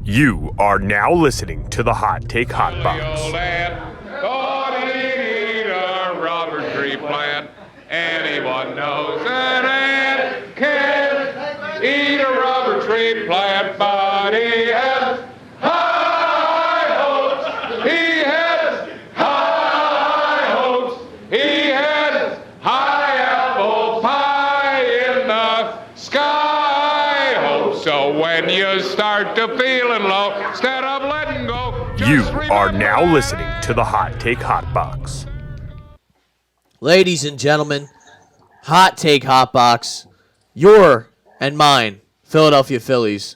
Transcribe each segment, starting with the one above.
You are now listening to the Hot Take Hot Box. Robert tree plant. Anyone knows an ant can eat a rubber tree plant, but he has high hopes. He has high hopes. He has high apple pie in the sky hopes. So when you start to feeling low, instead of letting go, you are now listening to the Hot Take Hot Box. Ladies and gentlemen, Hot Take Hot Box, your and mine, Philadelphia Phillies,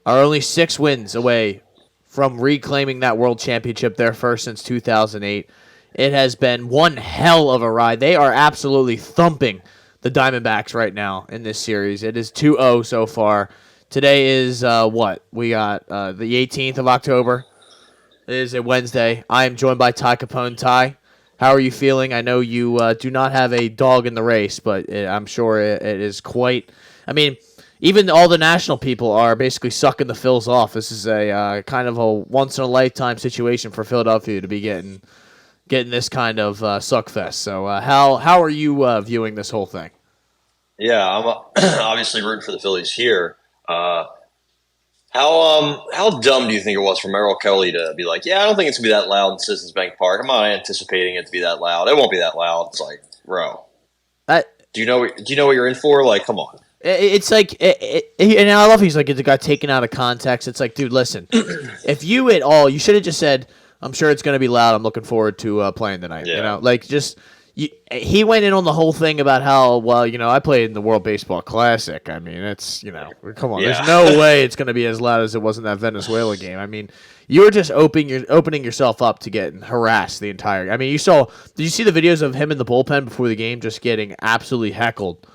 are only 6 wins away from reclaiming that world championship, their first since 2008. It has been one hell of a ride. They are absolutely thumping the Diamondbacks right now in this series. It is 2-0 so far. Today is what? We got the 18th of October. It is a Wednesday. I am joined by Ty Capone. Ty, how are you feeling? I know you do not have a dog in the race, but I'm sure it is quite... I mean, even all the national people are basically sucking the Phils off. This is a kind of a once-in-a-lifetime situation for Philadelphia to be getting this kind of suckfest. So how are you viewing this whole thing? Yeah, I'm obviously rooting for the Phillies here. How dumb do you think it was for Merrill Kelly to be like, yeah, I don't think it's going to be that loud in Citizens Bank Park. I'm not anticipating it to be that loud. It won't be that loud. It's like, bro, do you know what you're in for? Like, come on. It's like, and I love he's like, it got taken out of context. It's like, dude, listen, if you at all, you should have just said, I'm sure it's going to be loud. I'm looking forward to playing tonight. Yeah. You know, like just... he went in on the whole thing about how, well, I played in the World Baseball Classic. I mean, it's, come on. Yeah. There's no way it's going to be as loud as it was in that Venezuela game. I mean, you were just opening yourself up to getting harassed the entire. I mean, did you see the videos of him in the bullpen before the game just getting absolutely heckled?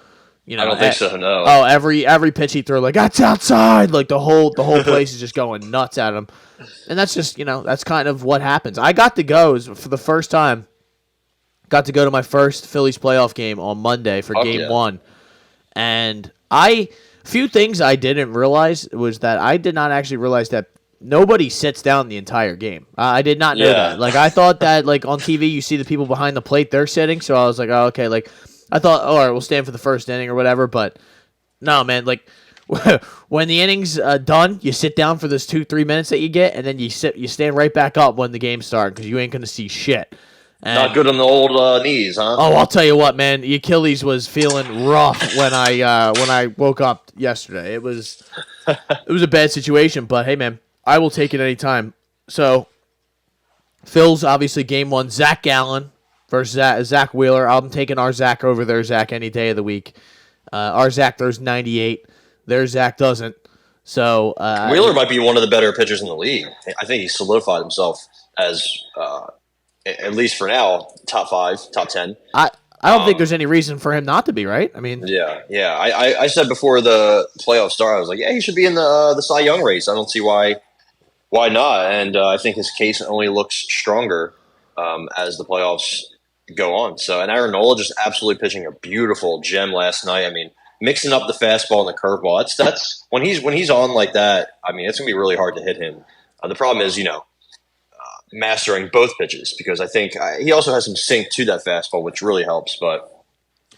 I don't think so, no. Oh, every pitch he threw, like, that's outside. Like, the whole place is just going nuts at him. And that's just, that's kind of what happens. I got to go for the first time. Got to go to my first Phillies playoff game on Monday for Game 1. And a few things I didn't realize was that I did not actually realize that nobody sits down the entire game. I did not know that. Like, I thought that, like, on TV you see the people behind the plate, they're sitting. So I was like, oh, okay. Like, I thought, all right, we'll stand for the first inning or whatever. But, no, man, like, when the inning's done, you sit down for those 2-3 minutes that you get, and then you stand right back up when the game starts because you ain't going to see shit. And, not good on the old knees, huh? Oh, I'll tell you what, man. The Achilles was feeling rough when I woke up yesterday. It was a bad situation, but hey, man, I will take it anytime. So, Phil's obviously Game 1. Zach Gallen versus Zach Wheeler. I'm taking our Zach over their Zach any day of the week. Our Zach throws 98. Their Zach doesn't. So Wheeler might be one of the better pitchers in the league. I think he solidified himself as. At least for now, top 5, top 10. I don't think there's any reason for him not to be, right? I mean, yeah. I said before the playoff start, I was like, yeah, he should be in the Cy Young race. I don't see why not. And I think his case only looks stronger as the playoffs go on. So, and Aaron Nola just absolutely pitching a beautiful gem last night. I mean, mixing up the fastball and the curveball. That's when he's on like that. I mean, it's gonna be really hard to hit him. The problem is, mastering both pitches, because I think he also has some sink to that fastball, which really helps. But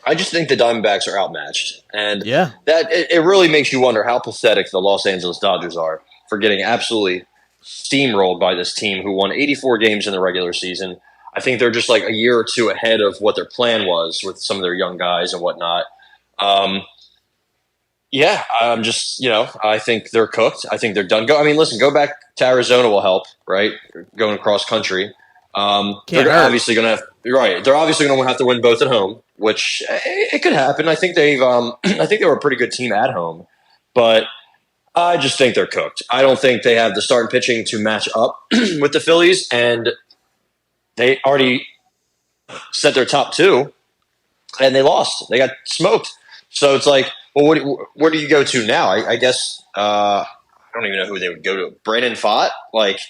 I just think the Diamondbacks are outmatched, and that it really makes you wonder how pathetic the Los Angeles Dodgers are for getting absolutely steamrolled by this team who won 84 games in the regular season. I think they're just like a year or two ahead of what their plan was with some of their young guys and whatnot. I'm just, I think they're cooked. I think they're done. Go back to Arizona will help, right? Going across country. They're obviously going to have, right. They're obviously going to have to win both at home, which it could happen. I think they were a pretty good team at home, but I just think they're cooked. I don't think they have the starting pitching to match up with the Phillies, and they already set their top 2 and they lost. They got smoked. So it's like, well, where do you go to now? I guess I don't even know who they would go to. Brandon Pfaadt? Like,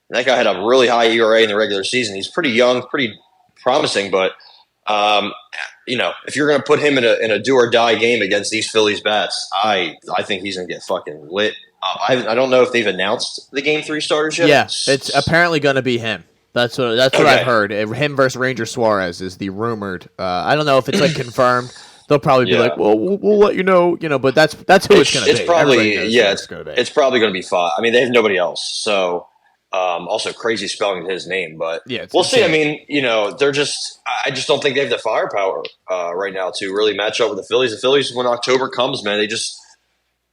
that guy had a really high ERA in the regular season. He's pretty young, pretty promising, but if you're going to put him in a do or die game against these Phillies bats, I think he's going to get fucking lit I don't know if they've announced the Game 3 starters yet. Yeah, it's apparently going to be him. That's what I've heard. Him versus Ranger Suarez is the rumored. I don't know if it's like confirmed. They'll probably be like, well, we'll let you know, but that's who it's going to be. It's probably it's going to be. It's probably going to be fun. I mean, they have nobody else, so also crazy spelling of his name, but we'll see. I mean, they're just. I just don't think they have the firepower right now to really match up with the Phillies. The Phillies, when October comes, man,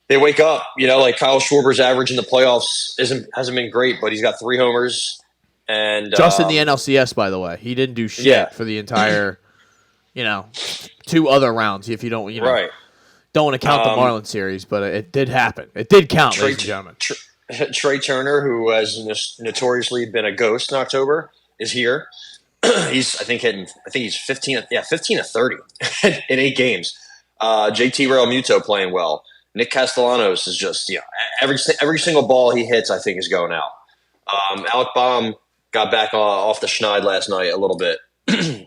they wake up. Like Kyle Schwarber's average in the playoffs hasn't been great, but he's got 3 homers. And just in the NLCS, by the way, he didn't do shit for the entire, 2 other rounds. If you don't, don't want to count the Marlins series, but it did happen. It did count, ladies and gentlemen. Trey Turner, who has notoriously been a ghost in October, is here. He's he's 15 of 30 in 8 games. JT Realmuto playing well. Nick Castellanos is just every single ball he hits, I think, is going out. Alec Baum got back off the schneid last night a little bit.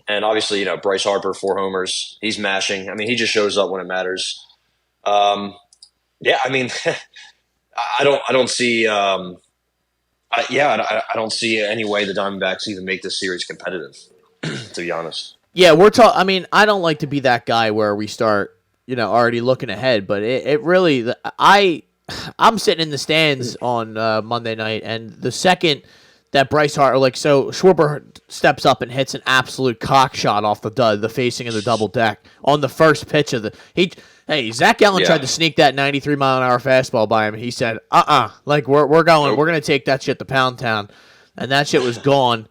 And obviously, Bryce Harper, 4 homers. He's mashing. I mean, he just shows up when it matters. I mean, I don't see I don't see any way the Diamondbacks even make this series competitive, to be honest. Yeah, I mean, I don't like to be that guy where we start, already looking ahead, but it really I'm sitting in the stands on Monday night, and the second that Bryce Harper, Schwarber steps up and hits an absolute cock shot off the facing of the double deck on the first pitch of Zach Gallen tried to sneak that 93-mile-an-hour fastball by him. He said, we're going to take that shit to Pound Town, and that shit was gone.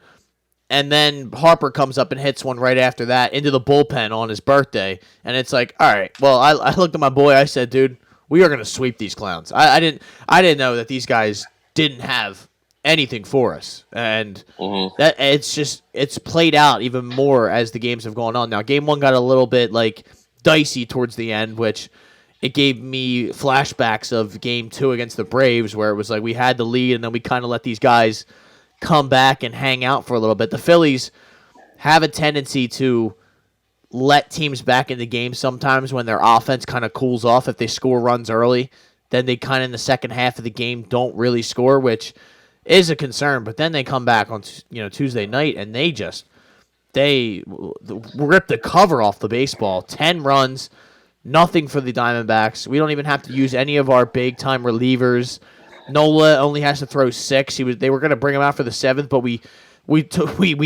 And then Harper comes up and hits one right after that into the bullpen on his birthday, and it's like, all right, well, I looked at my boy, I said, dude, we are going to sweep these clowns. I didn't know that these guys didn't have anything for us, and that it's played out even more as the games have gone on. Now, Game 1 got a little bit dicey towards the end, which it gave me flashbacks of Game 2 against the Braves, where it was like we had the lead and then we kind of let these guys come back and hang out for a little bit. The Phillies have a tendency to let teams back in the game sometimes when their offense kind of cools off. If they score runs early, then they kind of in the second half of the game don't really score, which is a concern. But then they come back on Tuesday night and they ripped the cover off the baseball. 10 runs, nothing for the Diamondbacks. We don't even have to use any of our big-time relievers. Nola only has to throw 6. They were going to bring him out for the 7th, but we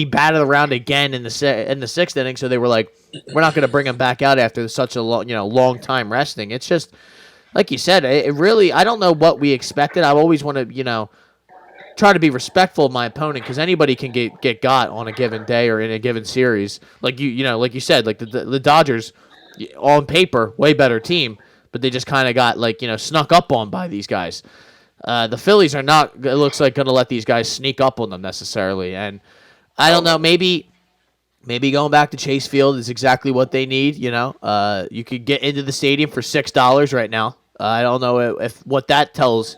batted around again in the 6th inning, so they were like, we're not going to bring him back out after such a long time resting. It's just, like you said, it really, I don't know what we expected. I always want to, try to be respectful of my opponent, because anybody can get got on a given day or in a given series. Like you said, like the Dodgers, on paper, way better team, but they just kind of got snuck up on by these guys. The Phillies are not, it looks like, going to let these guys sneak up on them necessarily, and I don't know. Maybe going back to Chase Field is exactly what they need. You could get into the stadium for $6 right now. I don't know if what that tells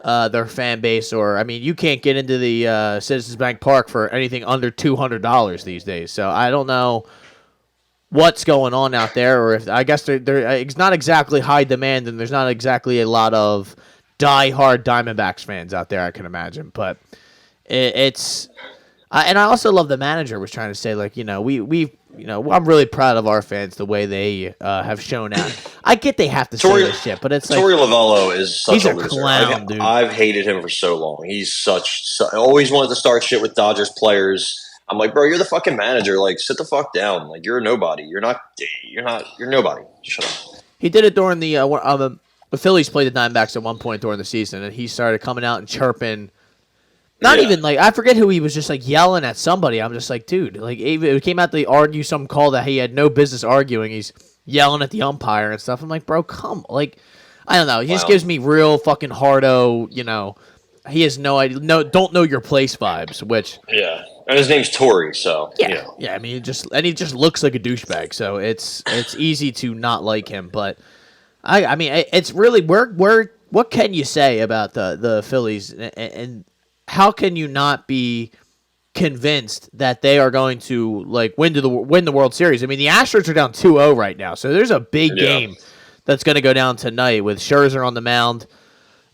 their fan base, or I mean, you can't get into the Citizens Bank Park for anything under $200 these days. So I don't know what's going on out there, or if I guess it's not exactly high demand, and there's not exactly a lot of die-hard Diamondbacks fans out there, I can imagine. But it's and I also love the manager was trying to say, I'm really proud of our fans, the way they have shown out. I get they have to say this shit, but it's Torey Lovello is such a loser. Clown, dude. I've hated him for so long. He's I always wanted to start shit with Dodgers players. I'm like, bro, you're the fucking manager. Sit the fuck down. You're a nobody. You're nobody. Shut up. He did it during the Phillies played the Diamondbacks at one point during the season, and he started coming out and chirping. Even I forget who he was, just yelling at somebody. I'm just like, dude, it came out to argue some call that he had no business arguing. He's yelling at the umpire and stuff. I'm like, bro, I don't know. He just gives me real fucking hardo, he has no idea, don't know your place vibes, which. Yeah. And his name's Torey, so. Yeah. Yeah. I mean, he just looks like a douchebag. So it's easy to not like him. But I mean, it's really, what can you say about the Phillies, and how can you not be convinced that they are going to win the World Series? I mean, the Astros are down 2-0 right now, so there's a big game that's going to go down tonight with Scherzer on the mound.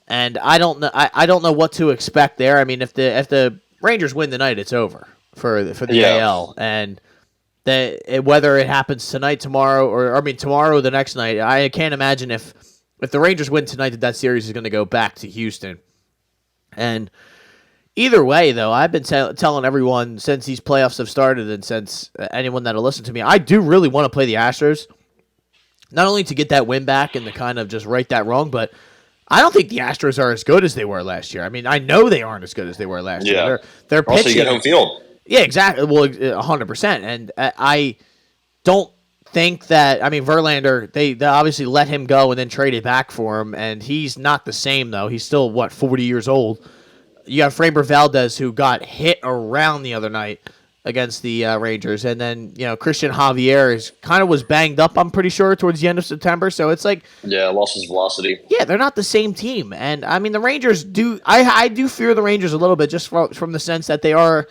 And I don't know. I don't know what to expect there. I mean, if the Rangers win tonight, it's over for the AL. And whether it happens tonight, tomorrow, or tomorrow or the next night, I can't imagine if the Rangers win tonight that series is going to go back to Houston. And either way, though, I've been telling everyone since these playoffs have started and since anyone that'll listen to me, I do really want to play the Astros, not only to get that win back and to kind of just right that wrong, but I don't think the Astros are as good as they were last year. I mean, I know they aren't as good as they were last year. They're pitching. Also, you get home field. Yeah, exactly. Well, 100%. And I don't think that. I mean, Verlander, they obviously let him go and then traded back for him, and he's not the same though. He's still 40 years old. You got Framber Valdez, who got hit around the other night against the Rangers, and then Christian Javier was banged up. I'm pretty sure towards the end of September. So it's like lost his velocity. Yeah, they're not the same team, and I mean the Rangers do. I do fear the Rangers a little bit just from the sense that they are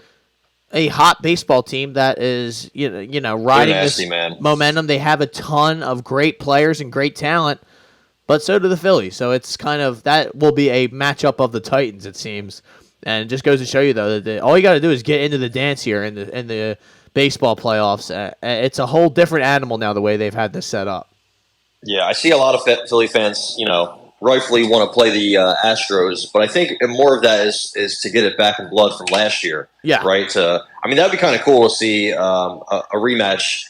a hot baseball team that is riding this momentum. They have a ton of great players and great talent, but so do the Phillies. So it's kind of that will be a matchup of the Titans, it seems. And it just goes to show you, though, that all you got to do is get into the dance here in the baseball playoffs. It's a whole different animal now, the way they've had this set up. Yeah, I see a lot of Philly fans, rightfully want to play the Astros, but I think more of that is to get it back in blood from last year. Yeah. Right? That'd be kind of cool to see a rematch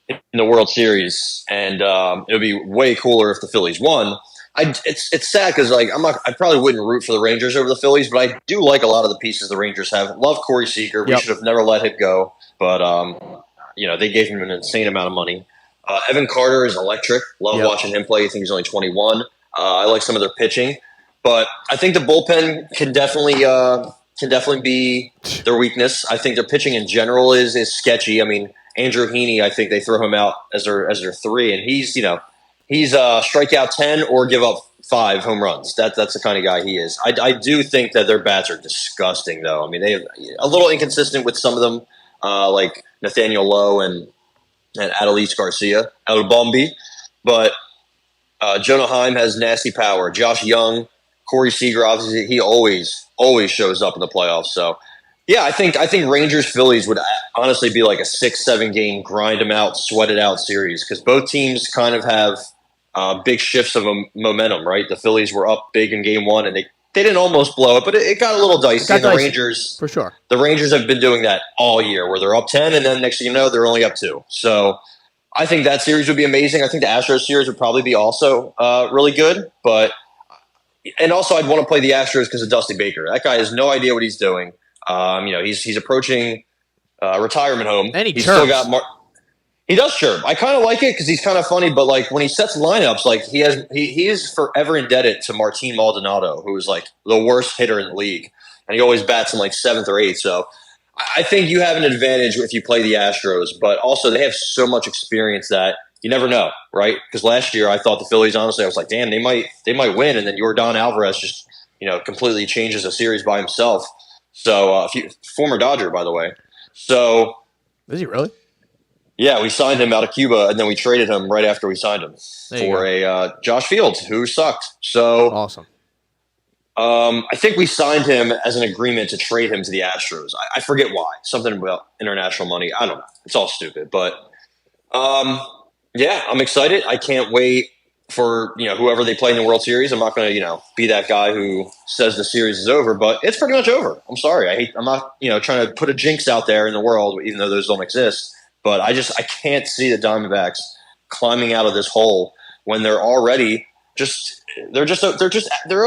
in the World Series, and it would be way cooler if the Phillies won. It's sad because I probably wouldn't root for the Rangers over the Phillies, but I do like a lot of the pieces the Rangers have. Love Corey Seager. We should have never let him go, but they gave him an insane amount of money. Evan Carter is electric. Love watching him play. I think he's only 21. I like some of their pitching, but I think the bullpen can definitely be their weakness. I think their pitching in general is sketchy. I mean, Andrew Heaney, I think they throw him out as their 3, and he's strike out 10 or give up 5 home runs. That's the kind of guy he is. I do think that their bats are disgusting, though. I mean, they a little inconsistent with some of them, like Nathaniel Lowe and Adolis Garcia, Bombi. But Jonah Heim has nasty power. Josh Young, Corey Seager, obviously, he always shows up in the playoffs. So, yeah, I think Rangers Phillies would honestly be like a 6-7 game grind them out, sweat it out series because both teams kind of have big shifts of momentum, right? The Phillies were up big in game 1 and they didn't almost blow it, but it got a little dicey. And the Rangers, for sure, the Rangers have been doing that all year, where they're up 10 and then next thing you know they're only up 2. So I think that series would be amazing. I think the Astros series would probably be also really good, and also I'd want to play the Astros because of Dusty Baker. That guy has no idea what he's doing. He's approaching retirement home. And he's still got he does chirp. I kind of like it because he's kind of funny, but like when he sets lineups, like he is forever indebted to Martin Maldonado, who is like the worst hitter in the league, and he always bats in like 7th or 8th. So I think you have an advantage if you play the Astros, but also they have so much experience that you never know, right? Because last year I thought the Phillies, honestly, I was like, damn, they might win, and then Yordan Alvarez just completely changes a series by himself. So former Dodger, by the way. So is he really? Yeah, we signed him out of Cuba, and then we traded him right after we signed him for a Josh Fields, who sucked. So awesome. I think we signed him as an agreement to trade him to the Astros. I forget why. Something about international money. I don't know. It's all stupid. But, yeah, I'm excited. I can't wait for whoever they play in the World Series. I'm not going to be that guy who says the series is over, but it's pretty much over. I'm sorry. I'm not trying to put a jinx out there in the world, even though those don't exist. But I can't see the Diamondbacks climbing out of this hole when they're already they're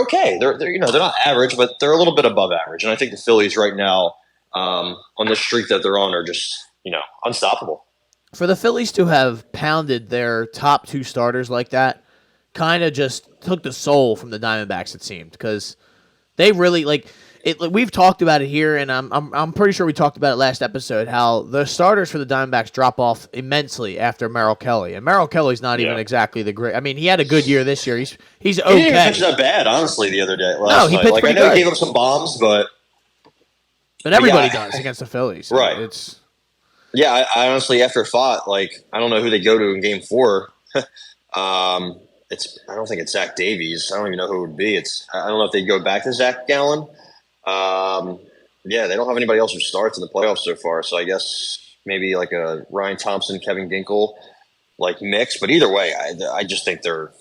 okay. They're not average, but they're a little bit above average. And I think the Phillies right now on this streak that they're on are just unstoppable. For the Phillies to have pounded their top 2 starters like that, kind of just took the soul from the Diamondbacks. It seemed because they really we've talked about it here, and I'm pretty sure we talked about it last episode, how the starters for the Diamondbacks drop off immensely after Merrill Kelly. And Merrill Kelly's not even exactly the great. I mean, he had a good year this year. He's okay. He didn't pitch that bad, honestly, the other day. No, he pitched pretty I know good. He gave up some bombs, but everybody does against the Phillies. Right. I honestly, after it fought, I don't know who they go to in Game 4. I don't think it's Zach Davies. I don't even know who it would be. I don't know if they'd go back to Zach Gallen. Yeah, they don't have anybody else who starts in the playoffs so far. So I guess maybe like a Ryan Thompson, Kevin Ginkel, like mix. But either way, I just think they're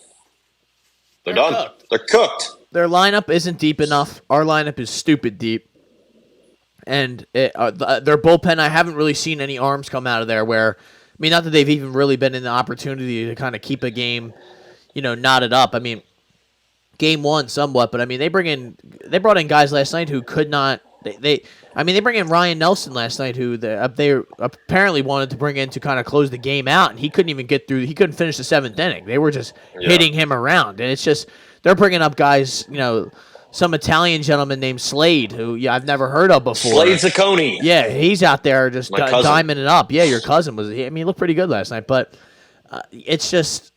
done. Cooked. They're cooked. Their lineup isn't deep enough. Our lineup is stupid deep. And their bullpen, I haven't really seen any arms come out of there where, I mean, not that they've even really been in the opportunity to kind of keep a game, knotted up. I mean, game one somewhat, but I mean, they brought in guys last night who could not, they bring in Ryan Nelson last night who they apparently wanted to bring in to kind of close the game out, and he couldn't even he couldn't finish the seventh inning. They were just hitting him around, and it's just, they're bringing up guys, some Italian gentleman named Slade, who I've never heard of before. Slade Zacconi. Yeah, he's out there just diming it up. Yeah, your cousin he looked pretty good last night, but it's just,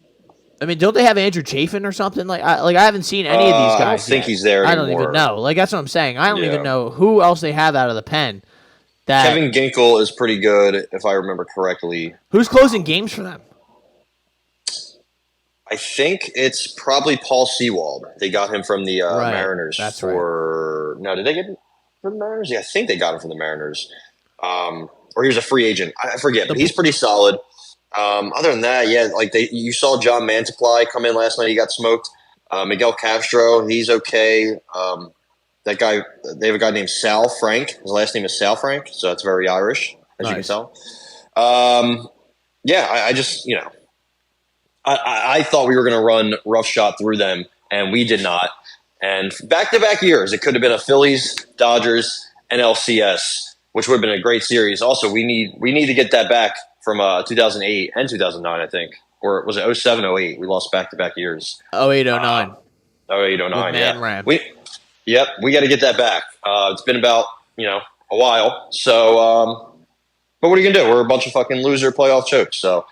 I mean, don't they have Andrew Chafin or something? I haven't seen any of these guys. I don't think he's there anymore. I don't even know. Like, that's what I'm saying. I don't even know who else they have out of the pen. Kevin Ginkel is pretty good, if I remember correctly. Who's closing games for them? I think it's probably Paul Sewald. They got him from the Mariners. That's right. No, did they get him from the Mariners? Yeah, I think they got him from the Mariners. Or he was a free agent. I forget, but he's pretty solid. Other than that, you saw John Mantiply come in last night. He got smoked. Miguel Castro, he's okay. That guy, they have a guy named Sal Frank. His last name is Sal Frank, so that's very Irish, as you can tell. I just, I thought we were going to run roughshod through them, and we did not. And back-to-back years, it could have been a Phillies, Dodgers, NLCS, which would have been a great series. Also, we need to get that back from 2008 and 2009, I think. Or was it 07, 08? We lost back-to-back years. 08, 09. 08, 09, yeah. Ram. We got to get that back. It's been about, a while. So, but what are you going to do? We're a bunch of fucking loser playoff chokes. So,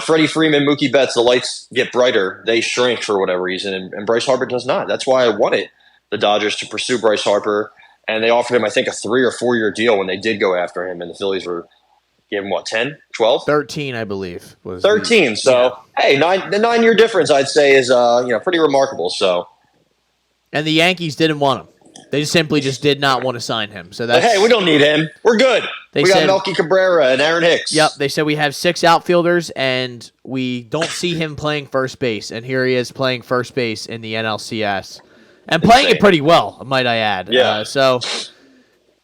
Freddie Freeman, Mookie Betts, the lights get brighter. They shrink for whatever reason, and Bryce Harper does not. That's why I wanted the Dodgers to pursue Bryce Harper, and they offered him, I think, a 3 or 4 year deal when they did go after him, and the Phillies were gave him, 10, 12? 13, I believe. Was 13. So, hey, the 9 year difference, I'd say, is pretty remarkable. So, and the Yankees didn't want him. They simply just did not want to sign him. So that's, hey, we don't need him. We're good. We got Melky Cabrera and Aaron Hicks. Yep, they said we have 6 outfielders, and we don't see him playing first base. And here he is playing first base in the NLCS. And playing it pretty well, might I add. Yeah. So,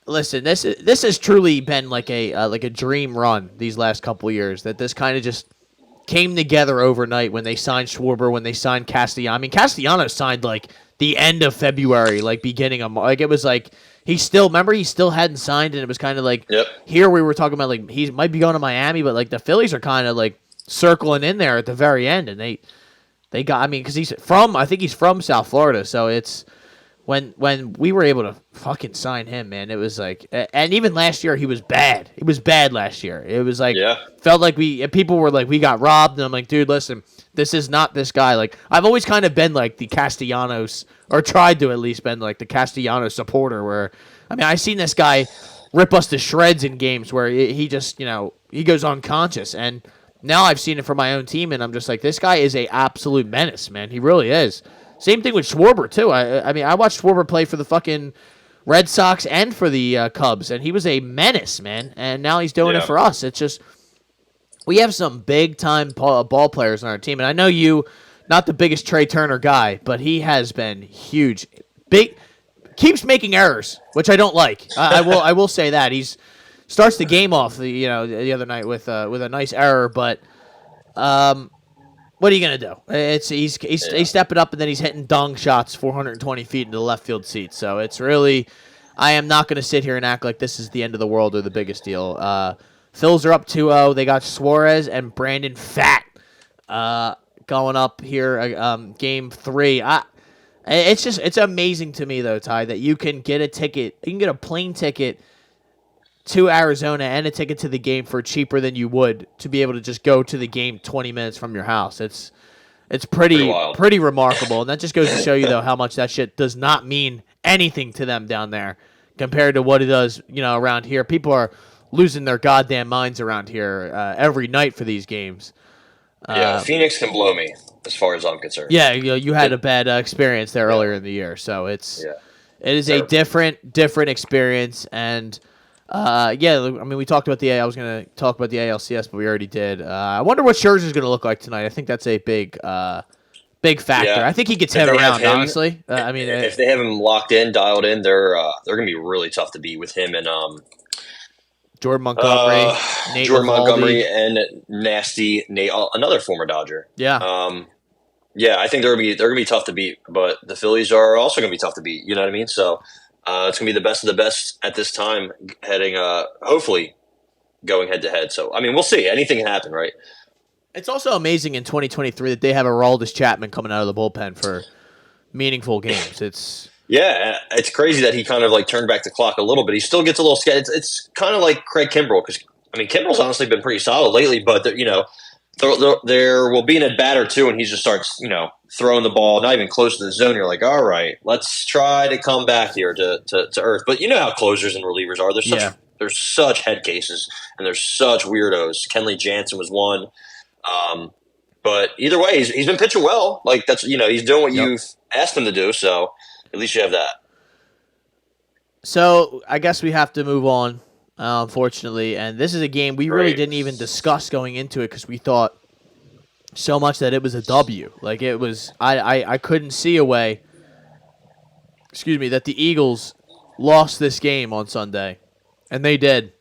listen, this has truly been like a dream run these last couple of years, that this kind of just came together overnight when they signed Schwarber, when they signed Castellanos. I mean, Castellanos signed like the end of February, like beginning of March. Like, it was like he still hadn't signed, and it was kind of like here we were talking about like he might be going to Miami, but like the Phillies are kind of like circling in there at the very end, and they got, I mean, because I think he's from South Florida, so it's when we were able to fucking sign him, man, it was like, and even last year he was bad. He was bad last year. It was like felt like people were like, we got robbed, and I'm like, dude, listen. This is not this guy. Like, I've always kind of been like the Castellanos, or tried to at least been like the Castellanos supporter, where, I mean, I've seen this guy rip us to shreds in games where he just, he goes unconscious. And now I've seen it for my own team, and I'm just like, this guy is a absolute menace, man. He really is. Same thing with Schwarber, too. I mean, I watched Schwarber play for the fucking Red Sox and for the Cubs, and he was a menace, man. And now he's doing it for us. It's just, we have some big-time ball players on our team, and I know you, not the biggest Trey Turner guy, but he has been huge. Keeps making errors, which I don't like. I will say that. Starts the game off the other night with a nice error, but what are you gonna do? He's stepping up, and then he's hitting dong shots 420 feet into the left field seat. So it's really, I am not gonna sit here and act like this is the end of the world or the biggest deal. Phils are up 2-0. They got Suarez and Brandon Pfaadt going up here, game 3. It's amazing to me, though, Ty, that you can get a ticket. You can get a plane ticket to Arizona and a ticket to the game for cheaper than you would to be able to just go to the game 20 minutes from your house. It's pretty remarkable, and that just goes to show you, though, how much that shit does not mean anything to them down there compared to what it does, around here. People are losing their goddamn minds around here every night for these games. Phoenix can blow me. as far as I'm concerned. Yeah, you had a bad experience there earlier in the year, so it is a different experience, and I mean, we talked about I was going to talk about the ALCS, but we already did. I wonder what Scherzer's going to look like tonight. I think that's a big factor. Yeah. I think he gets hit around, honestly. I mean, if they have him locked in, dialed in, they're going to be really tough to beat with him and Jordan Montgomery, Nate Montgomery, and nasty Nate, another former Dodger. Yeah. I think they're gonna be tough to beat, but the Phillies are also gonna be tough to beat. You know what I mean? So it's gonna be the best of the best at this time, heading hopefully going head to head. So I mean, we'll see. Anything can happen, right? It's also amazing in 2023 that they have Aroldis Chapman coming out of the bullpen for meaningful games. It's crazy that he kind of like turned back the clock a little bit. He still gets a little scared. It's kind of like Craig Kimbrell, because I mean Kimbrell's honestly been pretty solid lately, but there will be an at bat or two, and he just starts throwing the ball not even close to the zone. You're like, all right, let's try to come back here to earth. But you know how closers and relievers are. There's such head cases, and there's such weirdos. Kenley Jansen was one. But either way, he's been pitching well. Like that's he's doing what you've asked him to do. So at least you have that. So I guess we have to move on, unfortunately. And this is a game we really didn't even discuss going into it because we thought so much that it was a W. Like it was, I couldn't see a way. That the Eagles lost this game on Sunday, and they did.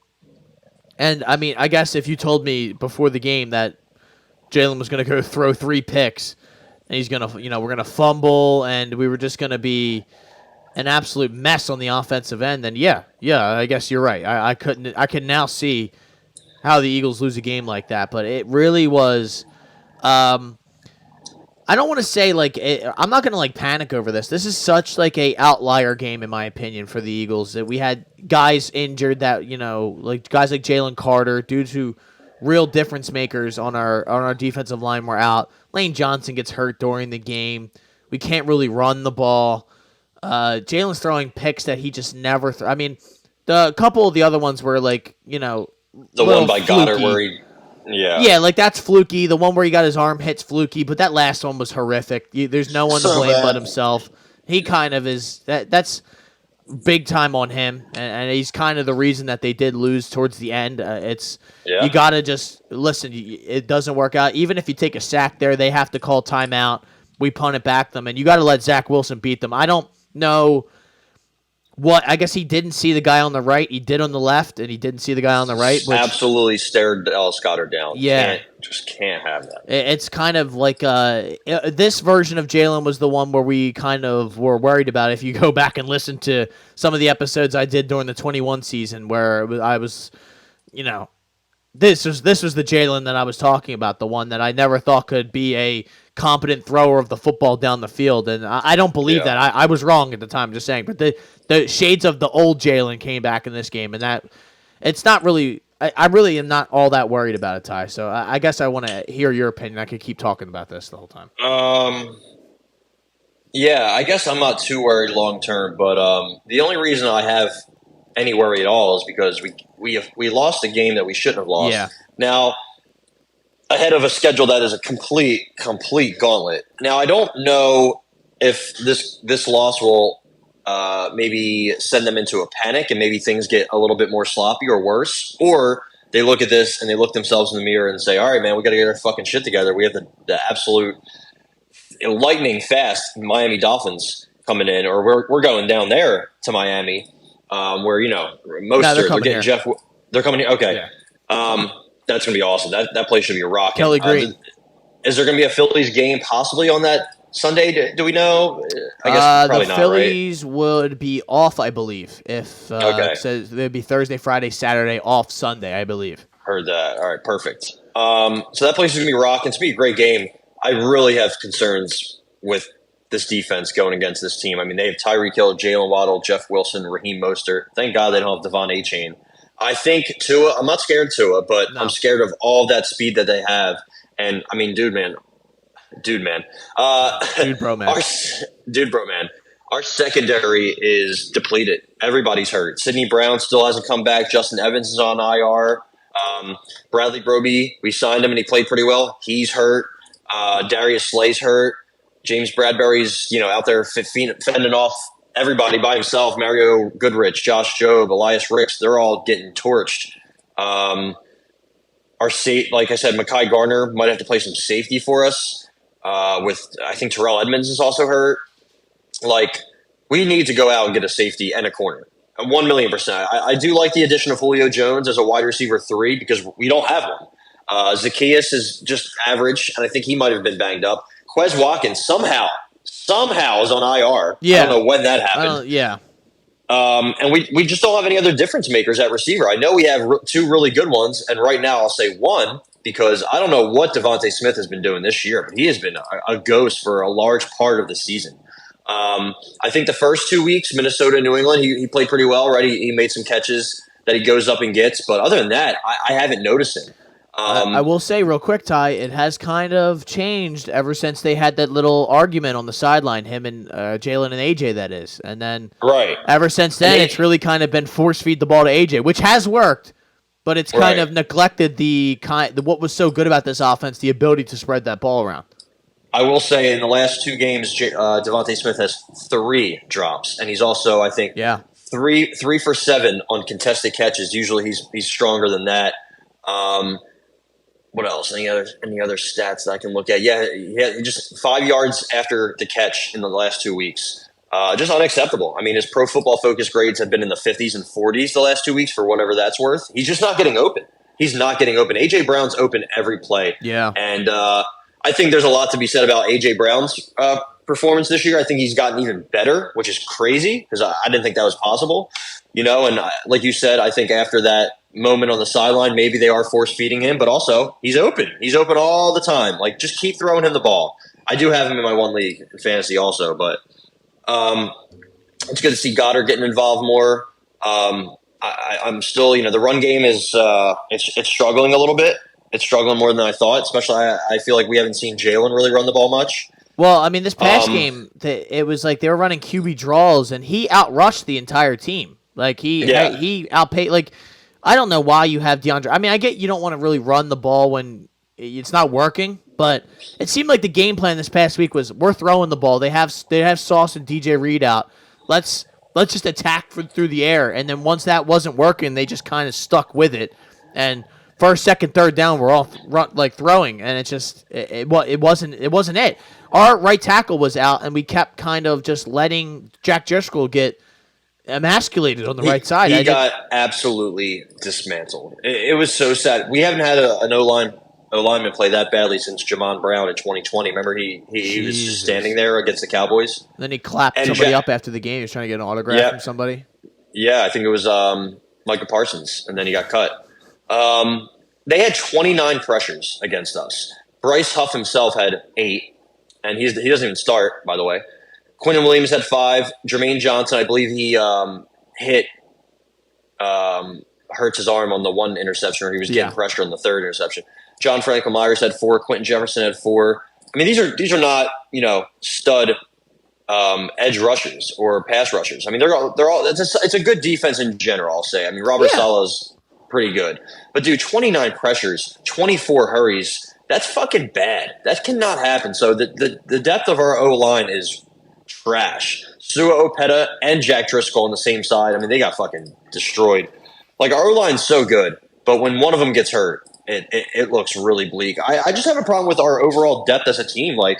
And I mean, I guess if you told me before the game that Jalen was going to go throw 3 picks, and he's going to, we're going to fumble, and we were just going to be an absolute mess on the offensive end, then yeah, I guess you're right. I can now see how the Eagles lose a game like that, but it really was. I don't want to say I'm not going to panic over this. This is such a outlier game in my opinion for the Eagles, that we had guys injured that guys like Jalen Carter, dudes who real difference makers on our defensive line were out. Lane Johnson gets hurt during the game. We can't really run the ball. Jalen's throwing picks that he just never. I mean, the couple of the other ones were the one by Goddard where he. Yeah, that's fluky. The one where he got his arm hit's fluky, but that last one was horrific. There's no one to blame but himself. He kind of is. That's big time on him, and he's kind of the reason that they did lose towards the end. You got to just listen. It doesn't work out. Even if you take a sack there, they have to call timeout. We punt it back them, and you got to let Zach Wilson beat them. I don't know what. I guess he didn't see the guy on the right. He did on the left, and he didn't see the guy on the right. Which, absolutely stared Dallas Goedert down. Yeah. Can't have that. It's kind of like this version of Jalen was the one where we kind of were worried about. If you go back and listen to some of the episodes I did during the 21 season, where I was, this was the Jalen that I was talking about, the one that I never thought could be a competent thrower of the football down the field, and I don't believe that. I was wrong at the time, just saying. But the shades of the old Jalen came back in this game, and that it's not really. I really am not all that worried about it, Ty. So I guess I want to hear your opinion. I could keep talking about this the whole time. I guess I'm not too worried long term, but the only reason I have any worry at all is because we lost a game that we shouldn't have lost. Yeah. Now, ahead of a schedule that is a complete gauntlet. Now, I don't know if this loss will maybe send them into a panic and maybe things get a little bit more sloppy or worse, or they look at this and they look themselves in the mirror and say, all right, man, we got to get our fucking shit together. We have the absolute lightning fast Miami Dolphins coming in, or we're going down there to Miami, where they're getting Jeff. They're coming here. Okay. Yeah. That's going to be awesome. That place should be rocking. Kelly Green. Is there going to be a Phillies game possibly on that Sunday? Do we know? I guess probably the not, Phillies would be off, I believe. If it says they'd be Thursday, Friday, Saturday, off Sunday, I believe. Heard that. All right, perfect. So that place is going to be rocking. It's going to be a great game. I really have concerns with this defense going against this team. I mean, they have Tyreek Hill, Jalen Waddle, Jeff Wilson, Raheem Mostert. Thank God they don't have Devon Achane. I think Tua, I'm not scared of Tua, but I'm scared of all that speed that they have. And, I mean, dude, bro, man. Our secondary is depleted. Everybody's hurt. Sidney Brown still hasn't come back. Justin Evans is on IR. Bradley Broby, we signed him and he played pretty well. He's hurt. Darius Slay's hurt. James Bradbury's, out there fending off everybody by himself. Mario Goodrich, Josh Jobe, Elias Ricks, they're all getting torched. Like I said, Mekhi Garner might have to play some safety for us. I think Terrell Edmonds is also hurt. Like, we need to go out and get a safety and a corner. 1,000,000%. I do like the addition of Julio Jones as a wide receiver 3 because we don't have one. Zacchaeus is just average, and I think he might have been banged up. Quez Watkins somehow is on IR. Yeah. I don't know when that happened. And we just don't have any other difference makers at receiver. I know we have 2 really good ones, and right now I'll say 1 because I don't know what Devontae Smith has been doing this year, but he has been a ghost for a large part of the season. I think the first 2 weeks, Minnesota and New England, he played pretty well, right? He made some catches that he goes up and gets, but other than that, I haven't noticed him. I will say real quick, Ty, it has kind of changed ever since they had that little argument on the sideline, him and Jalen and AJ, that is. And then ever since then, it's really kind of been force-feed the ball to AJ, which has worked, but it's kind of neglected what was so good about this offense, the ability to spread that ball around. I will say in the last 2 games, Devontae Smith has 3 drops, and he's also, I think, 3 for 7 on contested catches. Usually he's stronger than that. What else? Any other stats that I can look at? Yeah, he had just 5 yards after the catch in the last 2 weeks. Just unacceptable. I mean, his Pro Football Focus grades have been in the 50s and 40s the last 2 weeks for whatever that's worth. He's just not getting open. A.J. Brown's open every play. Yeah. And I think there's a lot to be said about A.J. Brown's performance this year. I think he's gotten even better, which is crazy because I didn't think that was possible. And like you said, I think after that moment on the sideline, maybe they are force feeding him, but also he's open. He's open all the time. Like, just keep throwing him the ball. I do have him in my 1 league in fantasy also, but it's good to see Goddard getting involved more. I'm still, the run game is it's struggling a little bit. It's struggling more than I thought. Especially, I feel like we haven't seen Jalen really run the ball much. Well, I mean, this past game, it was like they were running QB draws, and he outrushed the entire team. Like he outpaced. Like, I don't know why you have DeAndre. I mean, I get you don't want to really run the ball when it's not working, but it seemed like the game plan this past week was we're throwing the ball. They have Sauce and DJ Reed out. Let's just attack through the air, and then once that wasn't working, they just kind of stuck with it. And first, second, third down, we're all throwing, and it's just it wasn't it. Our right tackle was out, and we kept kind of just letting Jack Driscoll get emasculated on the right side. He got absolutely dismantled. It was so sad. We haven't had an O-lineman play that badly since Jamon Brown in 2020. Remember, he was just standing there against the Cowboys. Then he clapped somebody up after the game. He was trying to get an autograph from somebody. Yeah, I think it was Micah Parsons, and then he got cut. They had 29 pressures against us. Bryce Huff himself had 8, and he doesn't even start, by the way. Quinton Williams had 5. Jermaine Johnson, I believe he hurts his arm on the 1 interception, or he was getting pressure on the 3rd interception. John Franklin Myers had 4. Quentin Jefferson had 4. I mean, these are not stud edge rushers or pass rushers. I mean, they're all. It's a good defense in general. I'll say. I mean, Robert Saleh's pretty good, but dude, 29 pressures, 24 hurries. That's fucking bad. That cannot happen. So the depth of our O line is trash. Sua Opeta and Jack Driscoll on the same side. I mean, they got fucking destroyed. Like, our O line's so good, but when one of them gets hurt, it looks really bleak. I just have a problem with our overall depth as a team. Like,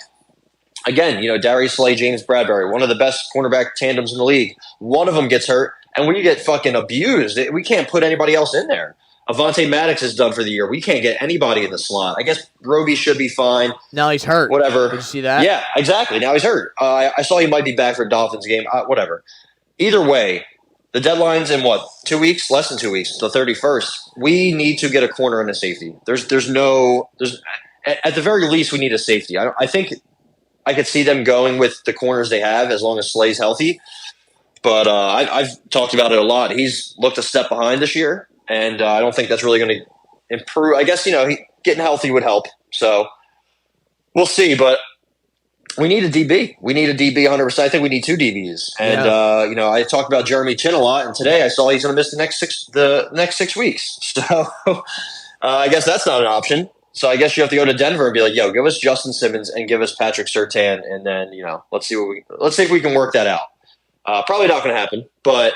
again, Darius Slay, James Bradbury, one of the best cornerback tandems in the league. One of them gets hurt, and we get fucking abused. We can't put anybody else in there. Avonte Maddox is done for the year. We can't get anybody in the slot. I guess Roby should be fine. Now he's hurt. Whatever. Did you see that? Yeah, exactly. Now he's hurt. I saw he might be back for a Dolphins game. Whatever. Either way, the deadline's in 2 weeks? Less than 2 weeks. The 31st. We need to get a corner and a safety. There's at the very least, we need a safety. I think I could see them going with the corners they have as long as Slay's healthy. But I've talked about it a lot. He's looked a step behind this year. And I don't think that's really going to improve. I guess, getting healthy would help. So we'll see. But we need a DB. We need a DB 100%. I think we need 2 DBs. And, I talked about Jeremy Chin a lot. And today I saw he's going to miss the next 6 weeks. So I guess that's not an option. So I guess you have to go to Denver and be like, "Yo, give us Justin Simmons and give us Patrick Surtain, and then let's see if we can work that out." Probably not going to happen, but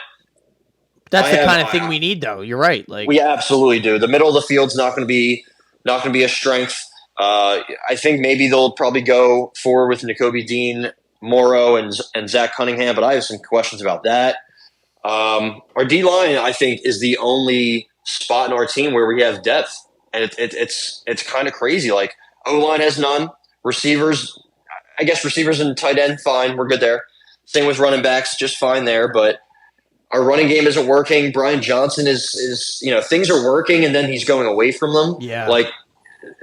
that's the kind of thing we need, though. You're right. Like we absolutely do. The middle of the field's not going to be a strength. I think maybe they'll probably go forward with Nakobe Dean, Morrow, and Zach Cunningham, but I have some questions about that. Our D line, I think, is the only spot in our team where we have depth. And it's kind of crazy. Like, O-line has none. Receivers, I guess receivers and tight end, fine. We're good there. Same with running backs, just fine there. But our running game isn't working. Brian Johnson is things are working, and then he's going away from them. Yeah. Like,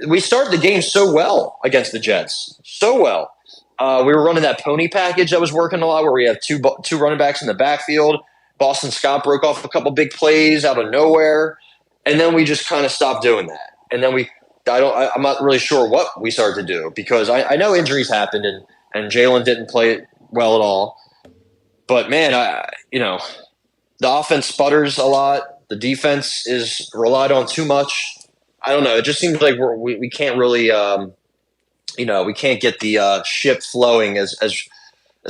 we started the game so well against the Jets. So well. We were running that pony package that was working a lot where we have two running backs in the backfield. Boston Scott broke off a couple big plays out of nowhere. And then we just kind of stopped doing that. And then I'm not really sure what we started to do because I know injuries happened and Jalen didn't play it well at all. But man, the offense sputters a lot. The defense is relied on too much. I don't know. It just seems like we can't really, we can't get the ship flowing as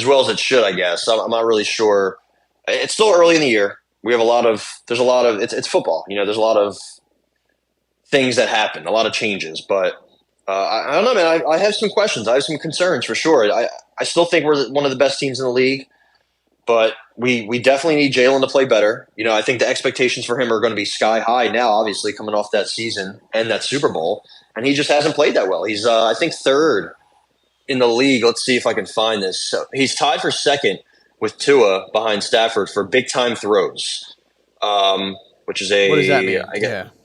well as it should, I guess. I'm not really sure. It's still early in the year. We have it's football. There's a lot of things that happen, a lot of changes. But I don't know, man. I have some questions. I have some concerns for sure. I still think we're one of the best teams in the league, but we definitely need Jalen to play better. I think the expectations for him are going to be sky high now, obviously, coming off that season and that Super Bowl. And he just hasn't played that well. He's, I think, third in the league. Let's see if I can find this. So he's tied for second with Tua behind Stafford for big-time throws, which is what does that mean?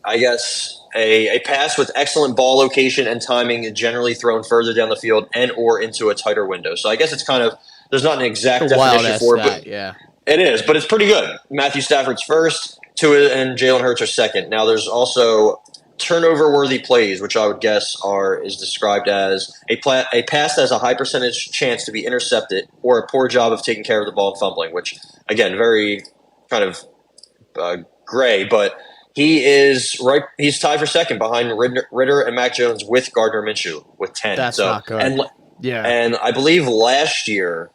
I guess a pass with excellent ball location and timing, generally thrown further down the field and or into a tighter window. So I guess it's kind of – there's not an exact definition for it. But yeah. It is, but it's pretty good. Matthew Stafford's first, Tua and Jalen Hurts are second. Now there's also – turnover-worthy plays, which I would guess is described as a pass that has a high percentage chance to be intercepted or a poor job of taking care of the ball and fumbling, which, again, very kind of gray. But he's tied for second behind Ritter and Mac Jones with Gardner Minshew with 10. That's not good. And I believe last year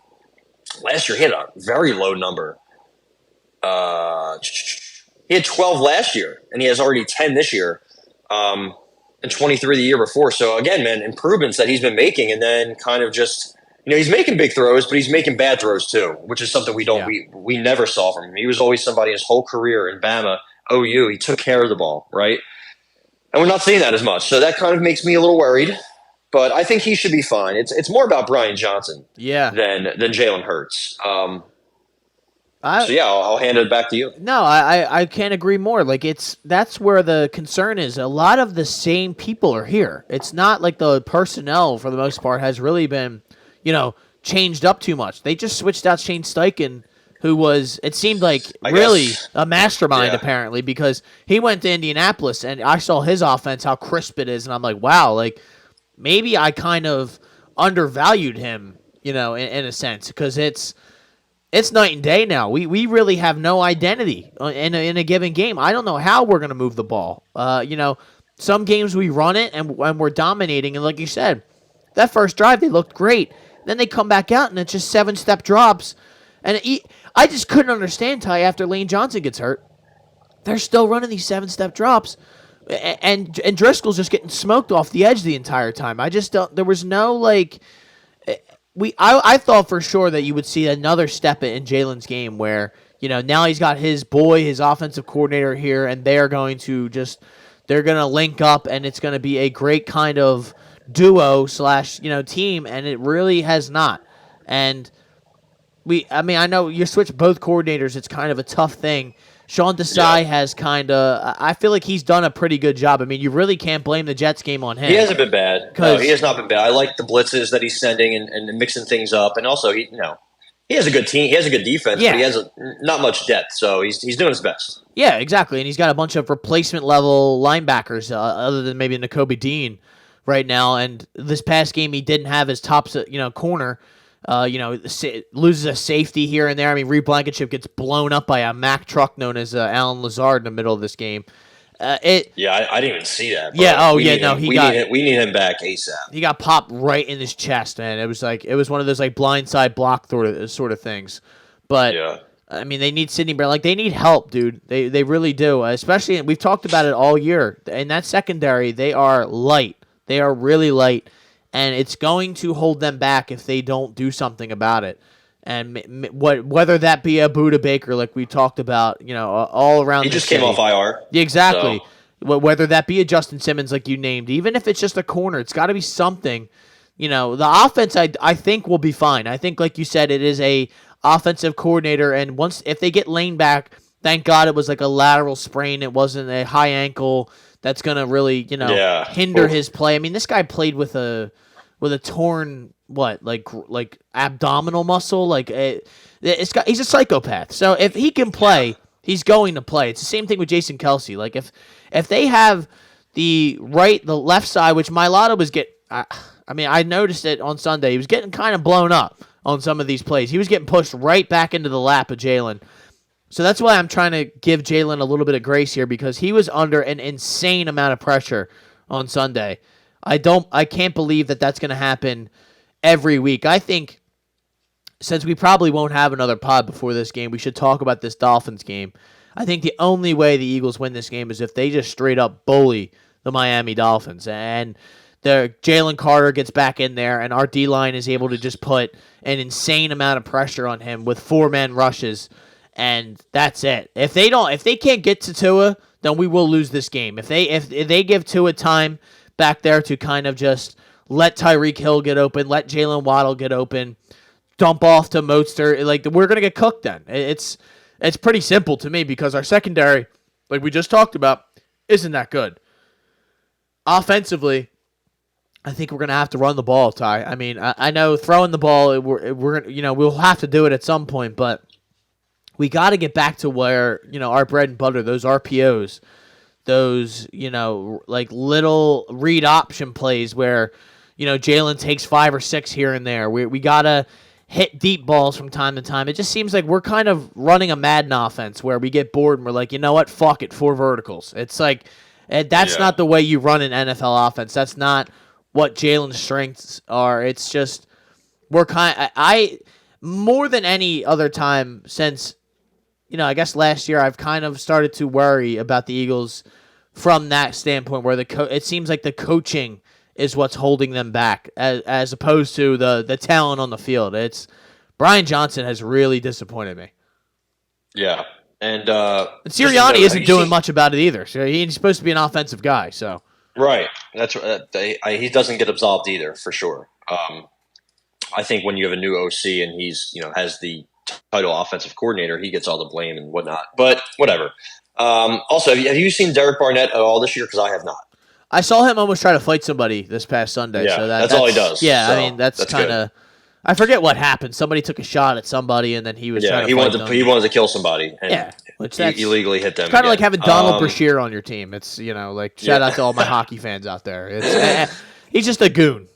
he had a very low number. He had 12 last year, and he has already 10 this year. And 23 the year before. So again, man, improvements that he's been making, and then kind of just, he's making big throws, but he's making bad throws too, which is something we never saw from him. He was always somebody his whole career in Bama, OU. He took care of the ball, right? And we're not seeing that as much. So that kind of makes me a little worried, but I think he should be fine. It's more about Brian Johnson than Jalen Hurts. I'll hand it back to you. No, I can't agree more. Like that's where the concern is. A lot of the same people are here. It's not like the personnel for the most part has really been, changed up too much. They just switched out Shane Steichen, who was, it seemed like really a mastermind apparently, because he went to Indianapolis and I saw his offense, how crisp it is, and I'm like, wow, like maybe I kind of undervalued him, in a sense, because it's night and day now. We really have no identity in a given game. I don't know how we're going to move the ball. Some games we run it and we're dominating. And like you said, that first drive, they looked great. Then they come back out and it's just 7-step drops. And I just couldn't understand, Ty, after Lane Johnson gets hurt. They're still running these 7-step drops. And Driscoll's just getting smoked off the edge the entire time. I just don't – there was no, like – I thought for sure that you would see another step in Jalen's game where, now he's got his offensive coordinator here, and they're going to link up, and it's going to be a great kind of duo / team, and it really has not. And I know you switch both coordinators, it's kind of a tough thing. Sean Desai has I feel like he's done a pretty good job. I mean, you really can't blame the Jets game on him. He hasn't been bad. No, he has not been bad. I like the blitzes that he's sending and mixing things up. And also, he has a good team. He has a good defense, but he has not much depth. So he's doing his best. Yeah, exactly. And he's got a bunch of replacement level linebackers other than maybe Nakobe Dean right now. And this past game, he didn't have his top, corner. Loses a safety here and there. I mean, Reed Blankenship gets blown up by a Mack truck known as Alan Lazard in the middle of this game. I didn't even see that. Yeah. We need him back ASAP. He got popped right in his chest, man. It was one of those like blindside block sort of things. But Yeah. I mean, they need Sidney Brown. Like, they need help, dude. They really do. Especially, we've talked about it all year. In that secondary, they are light. They are really light, and it's going to hold them back if they don't do something about it. And whether that be a Buda Baker, like we talked about, all around. He just came off IR. Yeah, exactly. So. Whether that be a Justin Simmons, like you named, even if it's just a corner, it's got to be something. The offense, I think, will be fine. I think, like you said, it is a offensive coordinator, and if they get Lane back, thank God it was like a lateral sprain. It wasn't a high ankle that's gonna really hinder his play. I mean, this guy played with a torn like abdominal muscle. Like he's a psychopath. So if he can play, he's going to play. It's the same thing with Jason Kelce. Like if they have the left side, which Mailata was I noticed it on Sunday. He was getting kind of blown up on some of these plays. He was getting pushed right back into the lap of Jalen. So that's why I'm trying to give Jalen a little bit of grace here, because he was under an insane amount of pressure on Sunday. I can't believe that that's going to happen every week. I think since we probably won't have another pod before this game, we should talk about this Dolphins game. I think the only way the Eagles win this game is if they just straight up bully the Miami Dolphins. And Jalen Carter gets back in there, and our D-line is able to just put an insane amount of pressure on him with 4-man rushes, and that's it. If they can't get to Tua, then we will lose this game. If they give Tua time back there to kind of just let Tyreek Hill get open, let Jalen Waddle get open, dump off to Mostert, like, we're gonna get cooked then. It's pretty simple to me, because our secondary, like we just talked about, isn't that good. Offensively, I think we're going to have to run the ball, Ty. I mean, I know throwing the ball, we'll have to do it at some point, but we got to get back to where, our bread and butter, those RPOs, those, like little read option plays where, Jalen takes 5 or 6 here and there. We got to hit deep balls from time to time. It just seems like we're kind of running a Madden offense where we get bored and we're like, you know what, fuck it, 4 verticals. It's like, that's not the way you run an NFL offense. That's not what Jalen's strengths are. It's just I more than any other time since, I guess last year, I've kind of started to worry about the Eagles from that standpoint, where it seems like the coaching is what's holding them back, as opposed to the talent on the field. It's Brian Johnson has really disappointed me. Yeah. And Sirianni isn't doing much about it either. So he's supposed to be an offensive guy, so. Right. That's he doesn't get absolved either, for sure. I think when you have a new OC and he's has the title offensive coordinator, he gets all the blame and whatnot. But whatever. Also, have you seen Derek Barnett at all this year? Because I have not. I saw him almost try to fight somebody this past Sunday. Yeah, so that's all he does. Yeah, so I mean that's kind of. I forget what happened. Somebody took a shot at somebody, and then he was trying to fight them. He wanted to kill somebody. And which he illegally hit them. Kind of like having Donald Brashear on your team. It's like shout out to all my hockey fans out there. It's he's just a goon.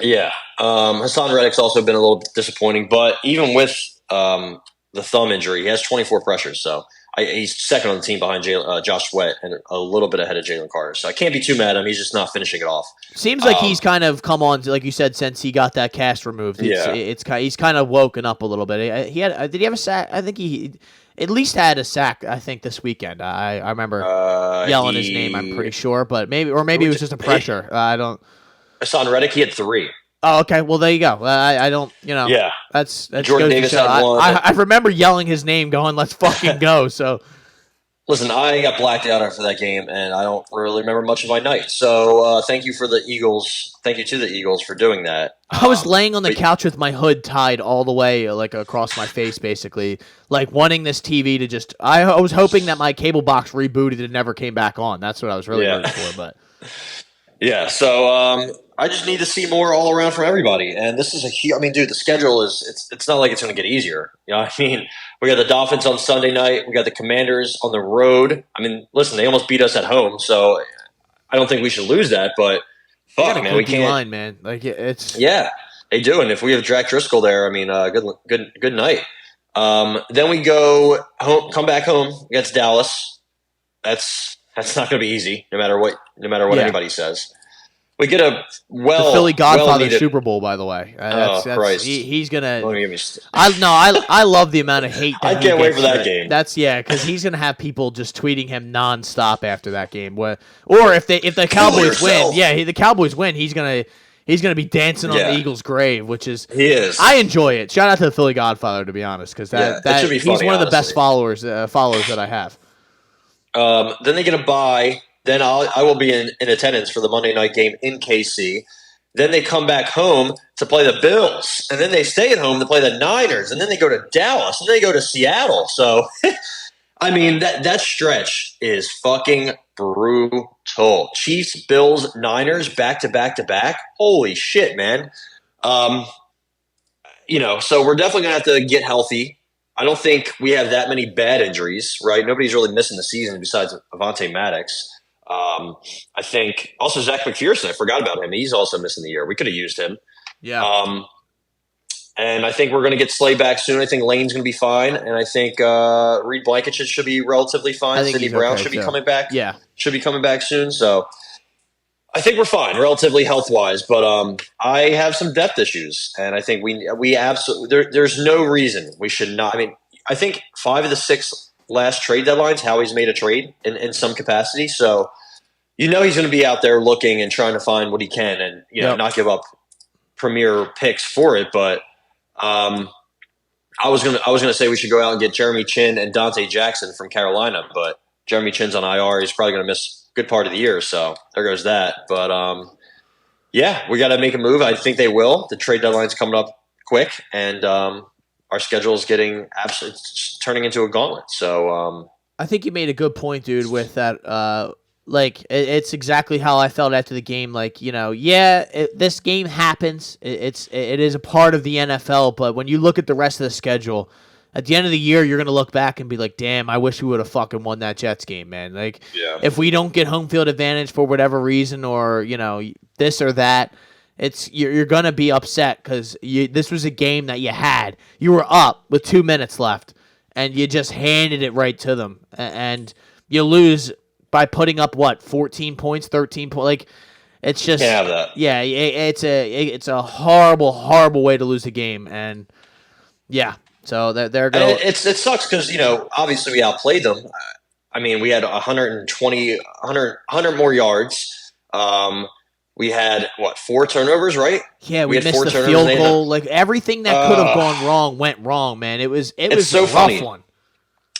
Yeah, Hassan Reddick's also been a little disappointing, but even with the thumb injury, he has 24 pressures, so he's second on the team behind Josh Sweat and a little bit ahead of Jalen Carter. So I can't be too mad at him. He's just not finishing it off. Seems like he's kind of come on, like you said, since he got that cast removed. He's kind of woken up a little bit. Did he have a sack? I think he at least had a sack. I think this weekend. I remember yelling his name. I'm pretty sure, but maybe it was just a pressure. I don't. Hassan Reddick, he had 3. Oh, okay. Well, there you go. I don't, Yeah. That's Jordan Davis had 1. I remember yelling his name, going, "Let's fucking go!" So, listen, I got blacked out after that game, and I don't really remember much of my night. So, thank you to the Eagles for doing that. I was laying on the couch with my hood tied all the way, like across my face, basically, like wanting this TV to just. I was hoping that my cable box rebooted and never came back on. That's what I was really hoping for, but. Yeah, so I just need to see more all around from everybody, and this is dude, the schedule it's not like it's going to get easier. We got the Dolphins on Sunday night, we got the Commanders on the road. I mean, listen, they almost beat us at home, so I don't think we should lose that. But fuck, man, we can't. Line, man, like it's they do, and if we have Jack Driscoll there, I mean, good night. Then we go home, come back home against Dallas. That's That's not going to be easy, no matter what anybody says. We get a the Philly Godfather well-needed Super Bowl, by the way. Christ. He's gonna. Don't even get me I love the amount of hate. I That he can't wait gets. for that game. That's because he's gonna have people just tweeting him nonstop after that game. Or if the Cowboys win, the Cowboys win, he's gonna be dancing on the Eagles' grave, which is he is. I enjoy it. Shout out to the Philly Godfather, to be honest, because that should be he's funny, one of the honestly. best followers that I have. Then they get a bye. Then I will be in attendance for the Monday night game in KC. Then they come back home to play the Bills. And then they stay at home to play the Niners. And then they go to Dallas. And then they go to Seattle. So, I mean, that stretch is fucking brutal. Chiefs, Bills, Niners, back to back to back. Holy shit, man. So we're definitely going to have to get healthy. I don't think we have that many bad injuries, right? Nobody's really missing the season besides Avonte Maddox. I think also Zach McPherson. I forgot about him. He's also missing the year. We could have used him. Yeah. And I think we're going to get Slay back soon. I think Lane's going to be fine, and I think Reed Blankenship should be relatively fine. Sidney Brown should be coming back. Yeah, should be coming back soon. So I think we're fine, relatively health wise. But I have some depth issues, and I think we absolutely there's no reason we should not. I mean, I think 5 of the 6 last trade deadlines, Howie's made a trade in some capacity. So, he's going to be out there looking and trying to find what he can and, not give up premier picks for it. But I was going to say we should go out and get Jeremy Chin and Dante Jackson from Carolina, but Jeremy Chin's on IR. He's probably going to miss a good part of the year. So there goes that. But we got to make a move. I think they will. The trade deadline's coming up quick, and our schedule is getting absolutely turning into a gauntlet. So I think you made a good point, dude, with that. It's exactly how I felt after the game. This game happens. It is a part of the NFL. But when you look at the rest of the schedule, at the end of the year, you're gonna look back and be like, "Damn, I wish we would have fucking won that Jets game, man." If we don't get home field advantage for whatever reason, or this or that. You're gonna be upset because this was a game that you were up with 2 minutes left, and you just handed it right to them, and you lose by putting up 14 points, 13 points. It's just can't have that. Yeah, it's a horrible way to lose a game, and so they're going. It sucks because obviously we outplayed them. I mean, we had 100 more yards. We had 4 turnovers, right? Yeah, we missed the field goal. Everything that could have gone wrong went wrong, man. It was so a rough one.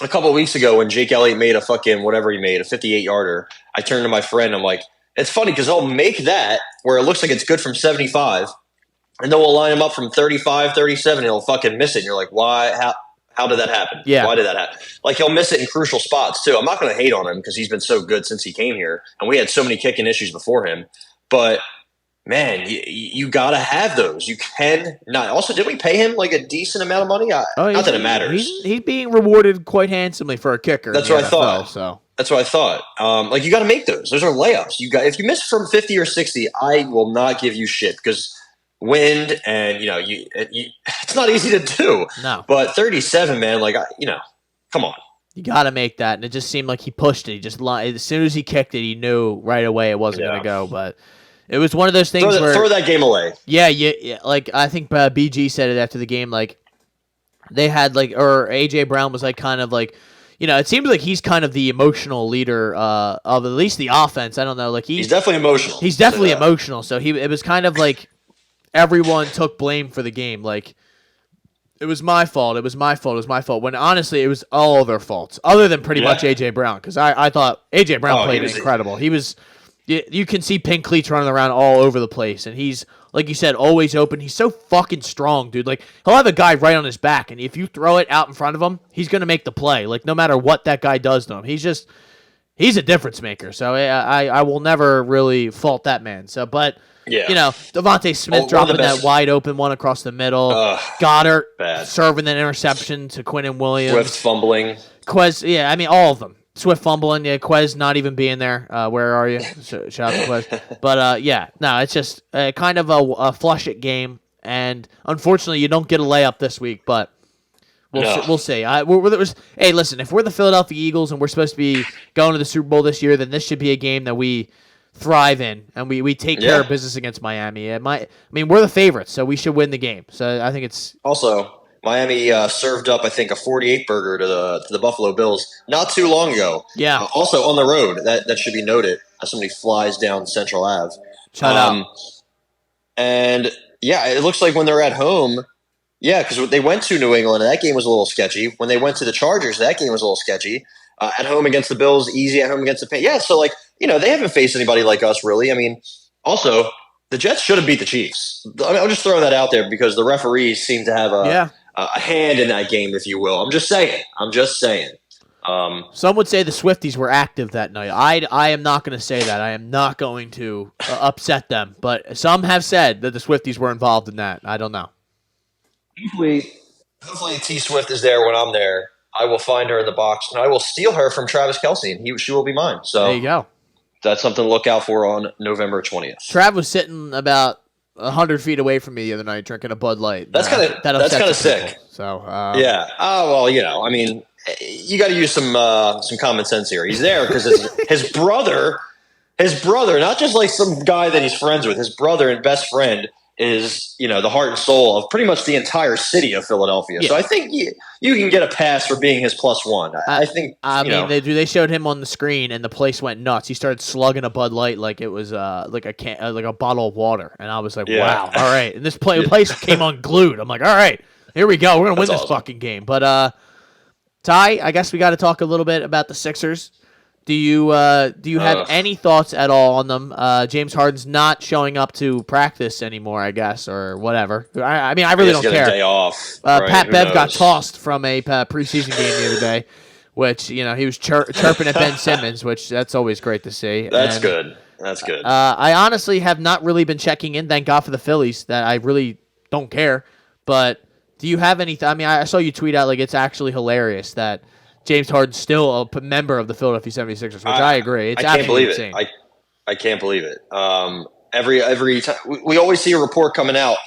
A couple of weeks ago, when Jake Elliott made a fucking whatever he made, a 58-yarder, I turned to my friend. I'm like, it's funny because they'll make that where it looks like it's good from 75, and then we'll line him up from 35, 37, and he'll fucking miss it. And you're like, why? How did that happen? Yeah. Why did that happen? He'll miss it in crucial spots too. I'm not going to hate on him because he's been so good since he came here, and we had so many kicking issues before him. But man, you gotta have those. You can not. Also, did we pay him a decent amount of money? Not that it matters. He's being rewarded quite handsomely for a kicker. That's what I thought. So that's what I thought. You got to make those. Those are layups. If you miss from 50 or 60, I will not give you shit because wind and it's not easy to do. No, but 37, man. Come on. You got to make that, and it just seemed like he pushed it. He just as soon as he kicked it, he knew right away it wasn't going to go, but. It was one of those things where throw that game away. Yeah. I think BG said it after the game. They had or AJ Brown was kind of it seems like he's kind of the emotional leader of at least the offense. I don't know. He's definitely emotional. He's definitely emotional. So it was kind of everyone took blame for the game. It was my fault. It was my fault. It was my fault. When honestly, it was all their faults, other than pretty much AJ Brown, because I thought AJ Brown played incredible. He was. You can see pink cleats running around all over the place, and he's, like you said, always open. He's so fucking strong, dude. He'll have a guy right on his back, and if you throw it out in front of him, he's going to make the play. No matter what that guy does to him. He's a difference maker, so I will never really fault that man. So, but, Devontae Smith dropping that wide open one across the middle. Goddard serving that interception to Quinnen Williams. Swift fumbling. Quez, all of them. Swift fumbling, Quez not even being there. Where are you? So, shout out to Quez. But, it's just kind of a flush it game. And unfortunately, you don't get a layup this week, but We'll see. Hey, listen, if we're the Philadelphia Eagles and we're supposed to be going to the Super Bowl this year, then this should be a game that we thrive in and we take care of business against Miami. We're the favorites, so we should win the game. So I think it's also Miami served up, I think, a 48 burger to the Buffalo Bills not too long ago. Yeah. Also on the road, that should be noted as somebody flies down Central Ave. Shut up. And yeah, it looks like when they're at home, because they went to New England and that game was a little sketchy. When they went to the Chargers, that game was a little sketchy. At home against the Bills, easy. At home against the Patriots. Yeah, so they haven't faced anybody like us really. I mean, also the Jets should have beat the Chiefs. I'll just throw that out there because the referees seem to have a hand in that game, if you will. I'm just saying. Some would say the Swifties were active that night. I am not going to say that. I am not going to upset them. But some have said that the Swifties were involved in that. I don't know. Hopefully T Swift is there when I'm there. I will find her in the box, and I will steal her from Travis Kelce, and she will be mine. So there you go. That's something to look out for on November 20th. Trav was sitting about 100 feet away from me the other night drinking a Bud Light. That's kind of sick. So yeah. Oh well, you got to use some common sense here. He's there because his brother, not just like some guy that he's friends with. His brother and best friend is the heart and soul of pretty much the entire city of Philadelphia. Yeah. So I think you can get a pass for being his +1. I think. They showed him on the screen and the place went nuts. He started slugging a Bud Light like it was like a bottle of water, and I was like, wow, all right. And this place came unglued. I'm like, all right, here we go. We're gonna win this fucking game. But Ty, I guess we got to talk a little bit about the Sixers. Do you have any thoughts at all on them? James Harden's not showing up to practice anymore, I guess, or whatever. I really don't care. A day off. Pat Bev got tossed from a preseason game the other day, which he was chirping at Ben Simmons, which that's always great to see. That's good. I honestly have not really been checking in. Thank God for the Phillies that I really don't care. But do you have any? I saw you tweet out it's actually hilarious that James Harden's still a member of the Philadelphia 76ers, which I agree. It's absolutely insane. I can't believe it. Every time we always see a report coming out.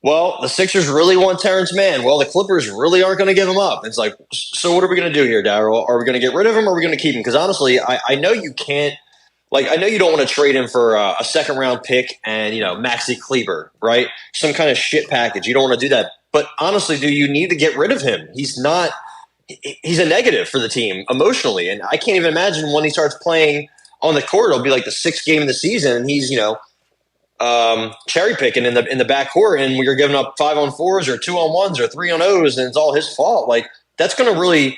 Well, the Sixers really want Terrence Mann. Well, the Clippers really aren't going to give him up. It's like, so what are we going to do here, Daryl? Are we going to get rid of him or are we going to keep him? Because honestly, I know you can't. I know you don't want to trade him for a second-round pick and, Maxi Kleber, right? Some kind of shit package. You don't want to do that. But honestly, do you need to get rid of him? He's a negative for the team emotionally. And I can't even imagine when he starts playing on the court, it'll be like the 6th game of the season. And he's, cherry picking in the backcourt and we're giving up 5-on-4s or 2-on-1s or 3-on-0s. And it's all his fault. That's going to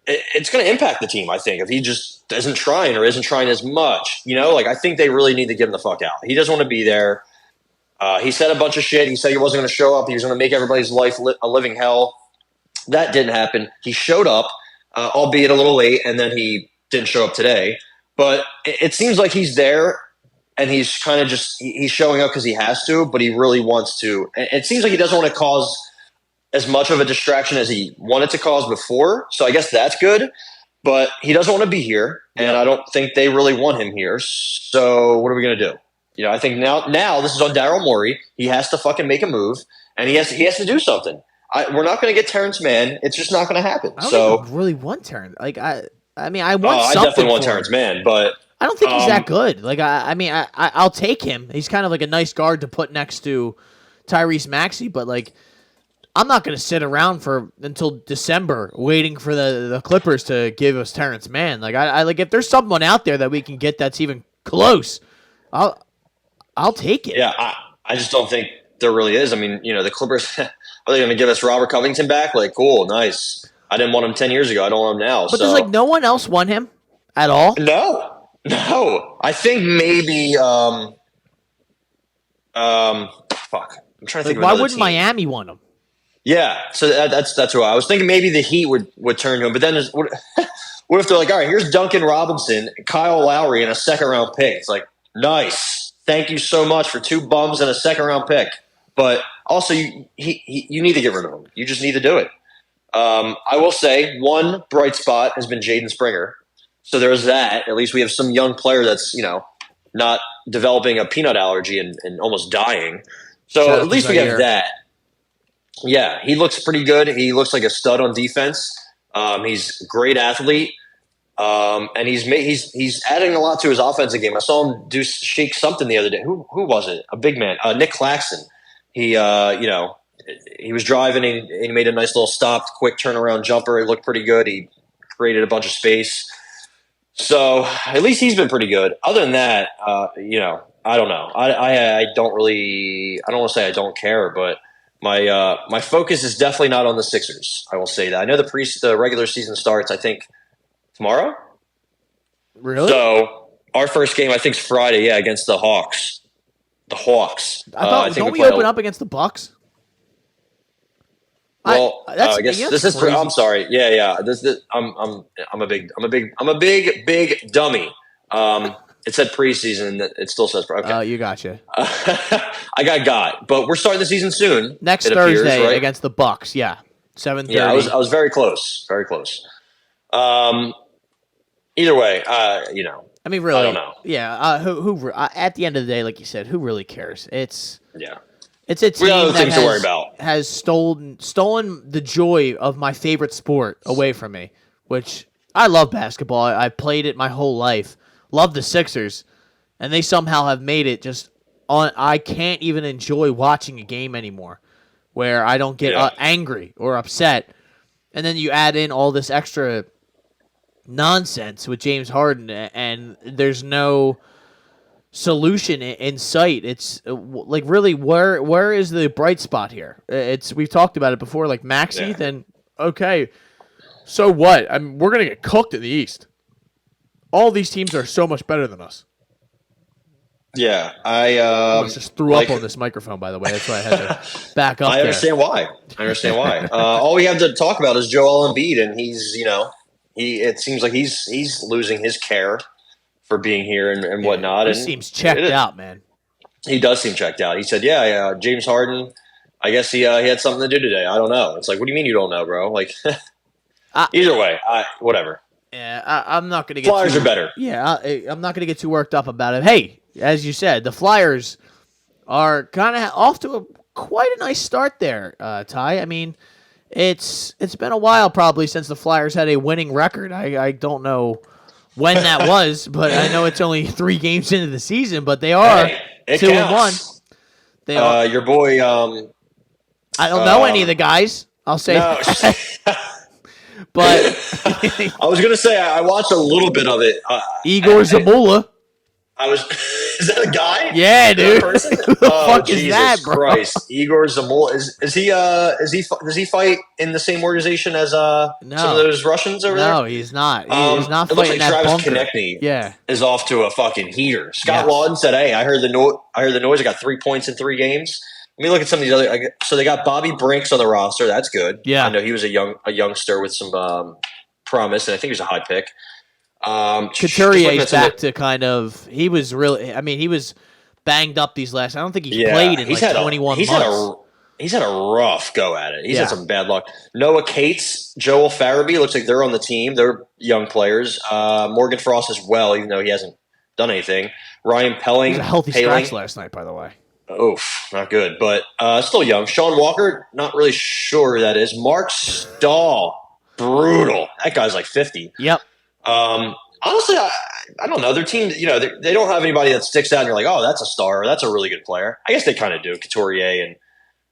it's going to impact the team, I think, if he just isn't trying or isn't trying as much. I think they really need to get him the fuck out. He doesn't want to be there. He said a bunch of shit. He said he wasn't going to show up. He was going to make everybody's life a living hell. That didn't happen. He showed up, albeit a little late, and then he didn't show up today. But it seems like he's there, and he's kind of he's showing up because he has to, but he really wants to. It seems like he doesn't want to cause as much of a distraction as he wanted to cause before. So I guess that's good. But he doesn't want to be here, and I don't think they really want him here. So what are we going to do? I think now this is on Daryl Morey. He has to fucking make a move, and he has to do something. We're not going to get Terrence Mann. It's just not going to happen. I don't even really want Terrence. I want something. I definitely want Terrence Mann, but I don't think he's that good. I'll take him. He's kind of like a nice guard to put next to Tyrese Maxey, but I'm not going to sit around until December waiting for the Clippers to give us Terrence Mann. If there's someone out there that we can get that's even close, I'll take it. Yeah, I just don't think there really is. The Clippers, are they going to give us Robert Covington back? Cool, nice. I didn't want him 10 years ago. I don't want him now. But does no one else want him at all? No. I think maybe fuck. I'm trying to think of why another wouldn't team. Miami want him? Yeah, so that's who I was thinking. Maybe the Heat would turn to him, but then what if they're like, all right, here's Duncan Robinson, Kyle Lowry, and a 2nd-round pick? It's like, nice, thank you so much for 2 bums and a 2nd-round pick. But also, you need to get rid of him. You just need to do it. I will say one bright spot has been Jaden Springer. So there's that. At least we have some young player that's not developing a peanut allergy and almost dying. So at least we have that. Yeah, he looks pretty good. He looks like a stud on defense. He's a great athlete. And he's adding a lot to his offensive game. I saw him shake something the other day. Who was it? A big man, Nick Claxton. He he was driving and he made a nice little stop, quick turnaround jumper. It looked pretty good. He created a bunch of space. So at least he's been pretty good. Other than that, I don't know. I don't really. I don't want to say I don't care, but my focus is definitely not on the Sixers. I will say that. I know the regular season starts, I think, tomorrow. Really? So our first game, I think, is Friday. Yeah, against the Hawks. The Hawks. I thought don't we open up against the Bucks? Well, I guess this is. I'm sorry. Yeah. I'm a big dummy. It said preseason. It still says. Okay. Oh, you gotcha. I got. But we're starting the season soon. Next Thursday right? Against the Bucks. Yeah, 7:30. Yeah, I was very close. Very close. Either way, I mean, really, I don't know. Yeah. Who at the end of the day, like you said, who really cares? It's a team that has stolen the joy of my favorite sport away from me, which I love basketball. I've played it my whole life. Love the Sixers, and they somehow have made it just on. I can't even enjoy watching a game anymore, where I don't get angry or upset, and then you add in all this extra nonsense with James Harden, and there's no solution in sight. It's like, really, where is the bright spot here? We've talked about it before, like Maxey. Then okay, so what? We're gonna get cooked in the East. All these teams are so much better than us. Yeah, I just threw up on this microphone, by the way. That's why I had to back up. I understand why. All we have to talk about is Joel Embiid, and he's it seems like he's losing his care for being here and whatnot. He and seems checked out, man. He does seem checked out. He said, yeah, James Harden, I guess he had something to do today. I don't know. It's like, what do you mean you don't know, bro? Like, either way, whatever. Yeah, I'm not going to get Flyers are better. Yeah, I'm not going to get too worked up about it. Hey, as you said, the Flyers are kind of off to quite a nice start there, Ty. I mean, it's been a while probably since the Flyers had a winning record. I don't know when that was, but I know it's only 3 games into the season, but they are 2-1. They are. Your boy. I don't know any of the guys. I'll say. No. But I was gonna say I watched a little bit of it. Igor Zamula. Is that a guy? Yeah, dude. Who the fuck is that, bro? Christ. Igor Zamula. Does he fight in the same organization as some of those Russians over there? No, he's not. He's not fighting looks like that Travis bunker. Konechny is off to a fucking heater. Scott Lawton said, "Hey, I heard the noise. I got 3 points in 3 games." Let me look at some of these other. So they got Bobby Brinks on the roster. That's good. Yeah, I know he was a youngster with some promise, and I think he was a high pick. Couturier back to kind of. He was really. I mean, he was banged up these last. I don't think he's played in 21 months. He's had a rough go at it. He's had some bad luck. Noah Cates, Joel Farabee, looks like they're on the team. They're young players. Morgan Frost as well, even though he hasn't done anything. Ryan Pelling. He was a healthy scratch last night, by the way. Oof, not good, but still young. Sean Walker, not really sure who that is. Mark Stahl, brutal. That guy's like 50. Yep. Honestly, I don't know. Their team, they don't have anybody that sticks out and you're like, oh, that's a star. Or that's a really good player. I guess they kind of do. Couturier and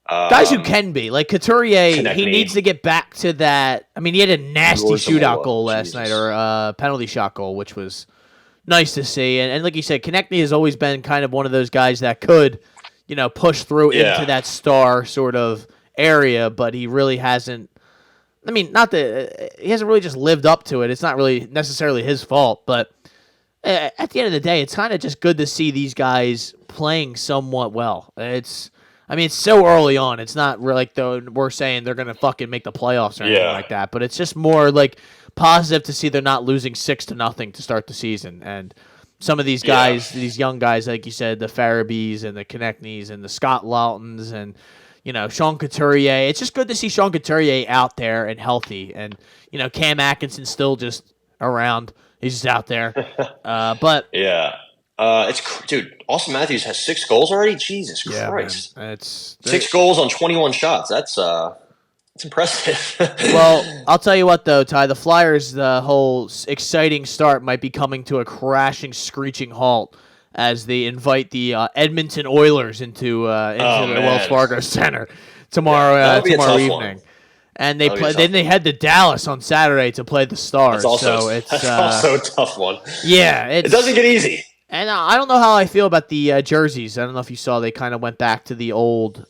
guys who can be. Like Couturier, he needs to get back to that. I mean, he had a nasty shootout goal last night, or a penalty shot goal, which was nice to see. And like you said, Konechny has always been kind of one of those guys that could – push through into that star sort of area, but he really hasn't. I mean, not that he hasn't really just lived up to it. It's not really necessarily his fault, but at the end of the day, it's kind of just good to see these guys playing somewhat well. It's so early on. It's not really like we're saying they're going to fucking make the playoffs or anything like that, but it's just more like positive to see they're not losing 6-0 to start the season. And some of these guys, these young guys, like you said, the Farabees and the Konechnys and the Scott Lawtons and, Sean Couturier. It's just good to see Sean Couturier out there and healthy. And, Cam Atkinson's still just around. He's just out there. But Dude, Austin Matthews has 6 goals already? Jesus Christ. Man. It's 6 goals on 21 shots. That's impressive. Well, I'll tell you what, though, Ty. The Flyers, the whole exciting start might be coming to a crashing, screeching halt as they invite the Edmonton Oilers into the Wells Fargo Center tomorrow evening. One. And they play. Then they head to Dallas on Saturday to play the Stars. That's also a tough one. Yeah, it doesn't get easy. And I don't know how I feel about the jerseys. I don't know if you saw they kind of went back to the old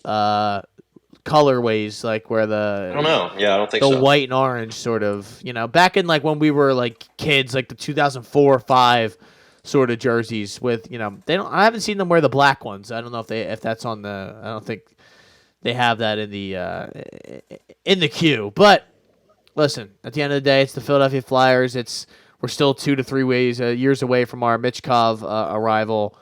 colorways, like where I don't know. Yeah, I don't think so. The white and orange sort of, back in like when we were like kids, like the 2004 or 5 sort of jerseys with, I haven't seen them wear the black ones. I don't know if that's on I don't think they have that in the queue. But listen, at the end of the day, it's the Philadelphia Flyers. We're still 2 to 3 years away from our Michkov arrival.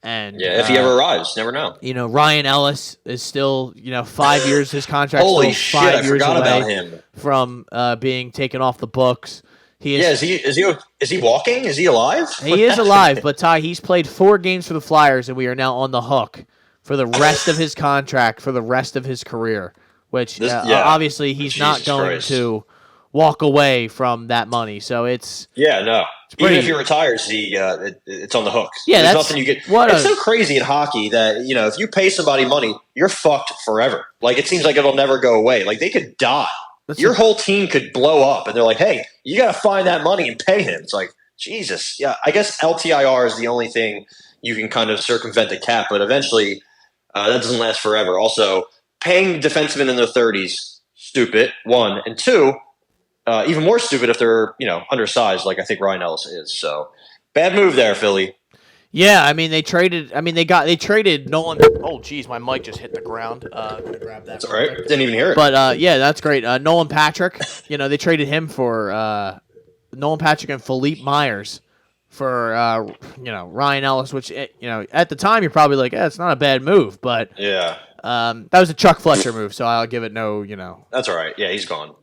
And if he ever arrives, never know. Ryan Ellis is still, 5 years. His contract Holy still 5 shit, years I forgot away about him. from being taken off the books. Is he walking? Is he alive? He is alive, but Ty, he's played 4 games for the Flyers, and we are now on the hook for the rest of his contract for the rest of his career. Which obviously he's not going to walk away from that money. So it's even if he retires, it's on the hook. Yeah, there's nothing you get. It's so crazy in hockey that if you pay somebody money, you're fucked forever. Like it seems like it'll never go away. Like they could die. Your whole team could blow up, and they're like, "Hey, you got to find that money and pay him." It's like Jesus. Yeah, I guess LTIR is the only thing you can kind of circumvent the cap, but eventually that doesn't last forever. Also, paying defensemen in their 30s, stupid. 1 and 2. Even more stupid if they're, undersized, like I think Ryan Ellis is. So, bad move there, Philly. Yeah, they traded Nolan. Oh, geez, my mic just hit the ground. Gonna grab that. That's all right. Didn't even hear it. But that's great. Nolan Patrick. They traded him for Nolan Patrick and Philippe Myers for Ryan Ellis, which at the time you're probably like, it's not a bad move, but yeah. That was a Chuck Fletcher move, so I'll give it no, That's all right. Yeah, he's gone.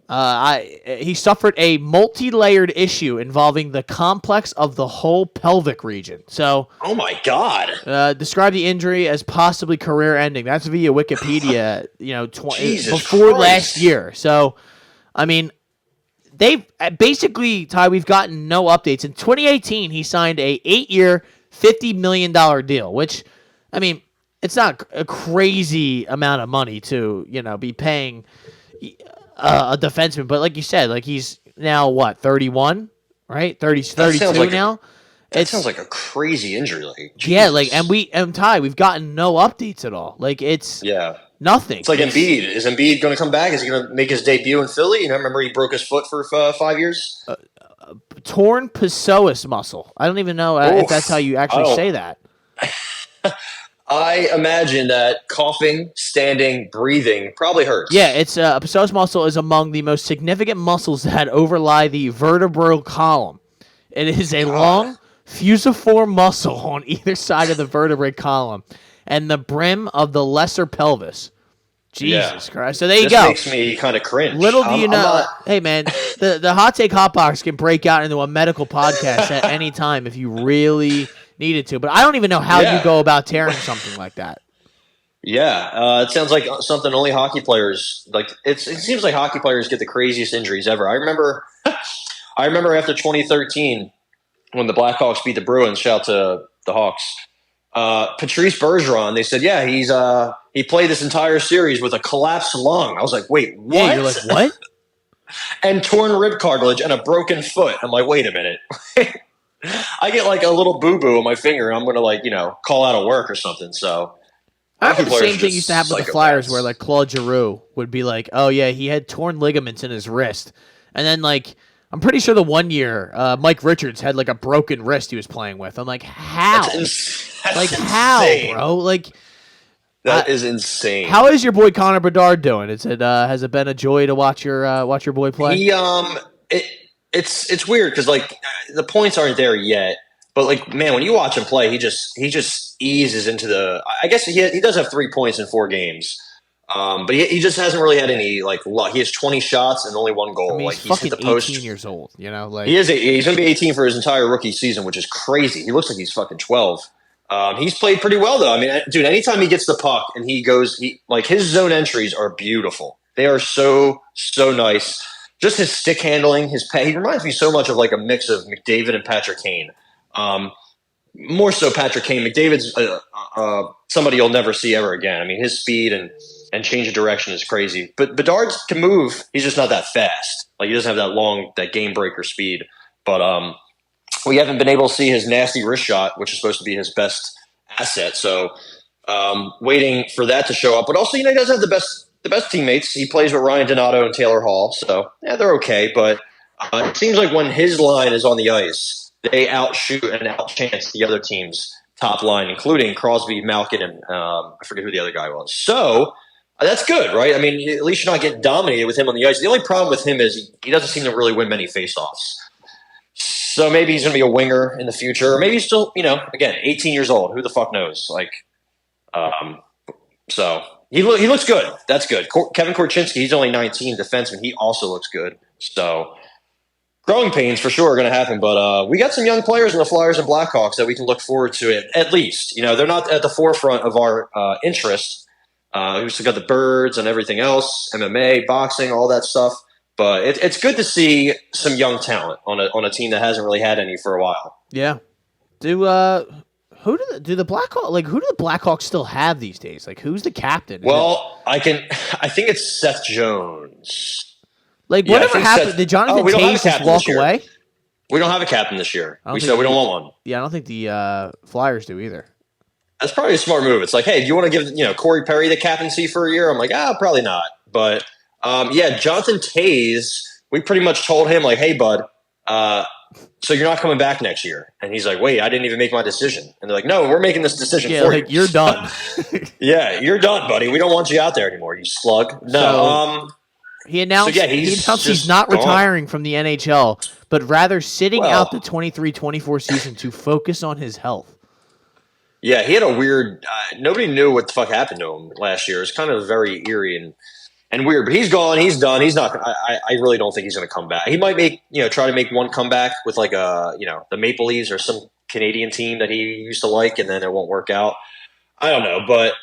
He suffered a multi-layered issue involving the complex of the whole pelvic region. So, oh my God! Describe the injury as possibly career-ending. That's via Wikipedia. Before Christ. Last year. So, they've basically, Ty, we've gotten no updates. In 2018, he signed a 8-year, $50 million deal, which, it's not a crazy amount of money to, be paying a defenseman. But like you said, like he's now, 31, right? 32 now? That sounds like a crazy injury. Like, yeah, and Ty, we've gotten no updates at all. Like, it's nothing. It's like Embiid. Is Embiid going to come back? Is he going to make his debut in Philly? Remember he broke his foot for 5 years? Torn psoas muscle. I don't even know if that's how you actually say that. I imagine that coughing, standing, breathing probably hurts. Yeah, it's psoas muscle is among the most significant muscles that overlie the vertebral column. It is a long fusiform muscle on either side of the vertebrae column and the brim of the lesser pelvis. Jesus Christ! So there you go. This makes me kind of cringe. Little do you know, hey man, the Hot Take Hot Box can break out into a medical podcast at any time if you really needed to. But I don't even know how you go about tearing something like that. Yeah, it sounds like something only hockey players like. It seems like hockey players get the craziest injuries ever. I remember after 2013 when the Blackhawks beat the Bruins. Shout out to the Hawks. Patrice Bergeron. They said, he played this entire series with a collapsed lung. I was like, wait, what? Yeah, you're like, what? And torn rib cartilage and a broken foot. I'm like, wait a minute. I get like a little boo-boo on my finger, and I'm going to call out of work or something. So I remember the same thing used to happen with the Flyers where like Claude Giroux would be like, oh yeah, he had torn ligaments in his wrist. And then I'm pretty sure the one year Mike Richards had like a broken wrist he was playing with. I'm like, how? That's how, insane. bro? That is insane. How is your boy Connor Bedard doing? Has it been a joy to watch your boy play? It's weird because the points aren't there yet, but man, when you watch him play, he just eases into the. I guess he does have 3 points in 4 games, But he just hasn't really had any like luck. He has 20 shots and only one goal. I mean, Like he's he's hit fucking the post. 18 years old. You know, like He's going to be 18 for his entire rookie season, which is crazy. He looks like he's fucking 12. He's played pretty well though. I mean, dude, anytime he gets the puck and he goes, like his zone entries are beautiful. They are so nice. Just his stick handling, he reminds me so much of like a mix of McDavid and Patrick Kane. More so Patrick Kane. McDavid's somebody you'll never see ever again. I mean, his speed and change of direction is crazy. But Bedard can move. He's just not that fast. Like he doesn't have that game breaker speed. But we haven't been able to see his nasty wrist shot, which is supposed to be his best asset. So waiting for that to show up. But also, he doesn't have the best teammates. He plays with Ryan Donato and Taylor Hall. So yeah, they're okay. But it seems like when his line is on the ice, they outshoot and outchance the other team's top line, including Crosby, Malkin, and I forget who the other guy was. So that's good, right? I mean, at least you're not getting dominated with him on the ice. The only problem with him is he doesn't seem to really win many faceoffs. So maybe he's going to be a winger in the future, or maybe he's still, again, 18 years old. Who the fuck knows? So he looks good. That's good. Kevin Korchinski, he's only 19, defenseman. He also looks good. So growing pains for sure are going to happen, but we got some young players in the Flyers and Blackhawks that we can look forward to at least. They're not at the forefront of our interest. We've still got the Birds and everything else, MMA, boxing, all that stuff. But it's good to see some young talent on a team that hasn't really had any for a while. yeah. Who do the Blackhawks still have these days? Like, who's the captain? Well, I think it's Seth Jones. Like, whatever happened? Did Jonathan Toews just walk away? We don't have a captain this year. We said we don't want one. Yeah, I don't think the Flyers do either. That's probably a smart move. It's like, hey, do you want to give Corey Perry the captaincy for a year? I'm like, probably not. But Jonathan Toews, we pretty much told him like, hey, bud, so you're not coming back next year. And he's like, wait, I didn't even make my decision. And they're like, no, we're making this decision for you. You're done. Yeah, you're done, buddy. We don't want you out there anymore, you slug. No. He announced, he's not retiring from the NHL, but rather sitting out the 23-24 season to focus on his health. Yeah, he had a weird nobody knew what the fuck happened to him last year. It's kind of very eerie and weird. But he's gone. He's done. He's not. I really don't think he's going to come back. He might try to make one comeback with like the Maple Leafs or some Canadian team that he used to like, and then it won't work out. I don't know. But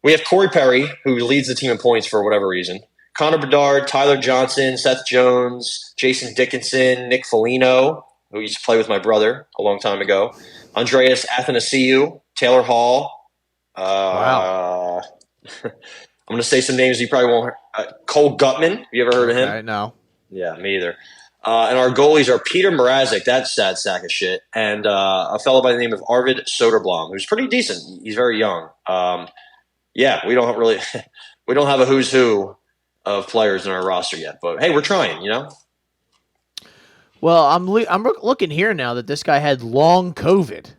we have Corey Perry, who leads the team in points for whatever reason. Connor Bedard, Tyler Johnson, Seth Jones, Jason Dickinson, Nick Foligno, who used to play with my brother a long time ago, Andreas Athanasiou, Taylor Hall. Wow. I'm going to say some names you probably won't. Cole Gutman. Have you ever heard of him? No. Yeah, me either. And our goalies are Peter Mrazek, that sad sack of shit, and a fellow by the name of Arvid Soderblom, who's pretty decent. He's very young. We don't have a who's who of players in our roster yet, but hey, we're trying. Well, I'm looking here now that this guy had long COVID.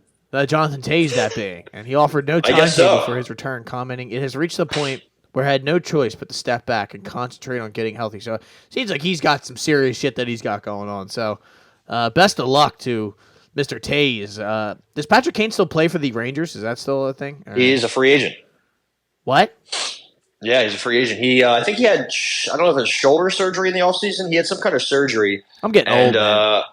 Jonathan Toews that big, and he offered no timetable for his return, commenting, "It has reached the point where I had no choice but to step back and concentrate on getting healthy." So it seems like he's got some serious shit that he's got going on. So best of luck to Mr. Toews. Does Patrick Kane still play for the Rangers? Is that still a thing? He is a free agent. What? Yeah, he's a free agent. I think he had, I don't know if it was shoulder surgery in the offseason. He had some kind of surgery. I'm getting old, man.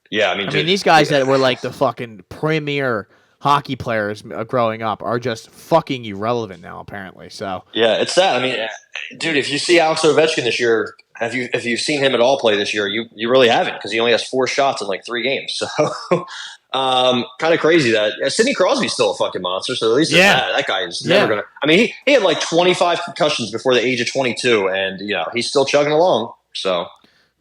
Yeah, I mean, these guys that were like the fucking premier hockey players growing up are just fucking irrelevant now, apparently. So yeah, it's that. I mean, dude, if you see Alex Ovechkin this year, if you've seen him at all play this year, you really haven't, because he only has 4 shots in like 3 games. So kind of crazy that Sidney Crosby's still a fucking monster. So at least that guy is never gonna. I mean, he had like 25 concussions before the age of 22, and he's still chugging along. So.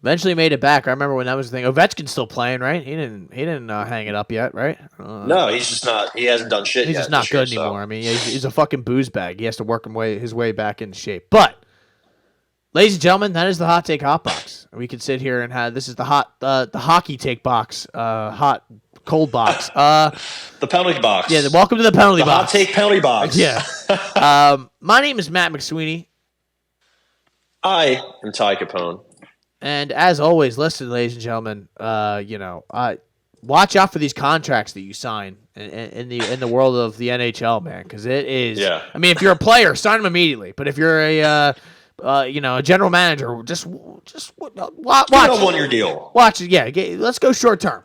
Eventually made it back. I remember when that was the thing. Ovechkin's still playing, right? He didn't hang it up yet, right? No, he's just not. He hasn't done shit. He's yet just not good anymore. I mean, he's a fucking booze bag. He has to work his way back into shape. But, ladies and gentlemen, that is the hot take hot box. We can sit here and have this is the hockey take box, hot cold box. The penalty box. Yeah, welcome to the penalty box. Hot take penalty box. Yeah. My name is Matt McSweeney. I am Ty Capone. And as always, listen, ladies and gentlemen, watch out for these contracts that you sign in the world of the NHL, man, because it is. Yeah. I mean, if you're a player, sign them immediately. But if you're a a general manager, just watch. You don't want your deal. Watch it. Yeah, let's go short term.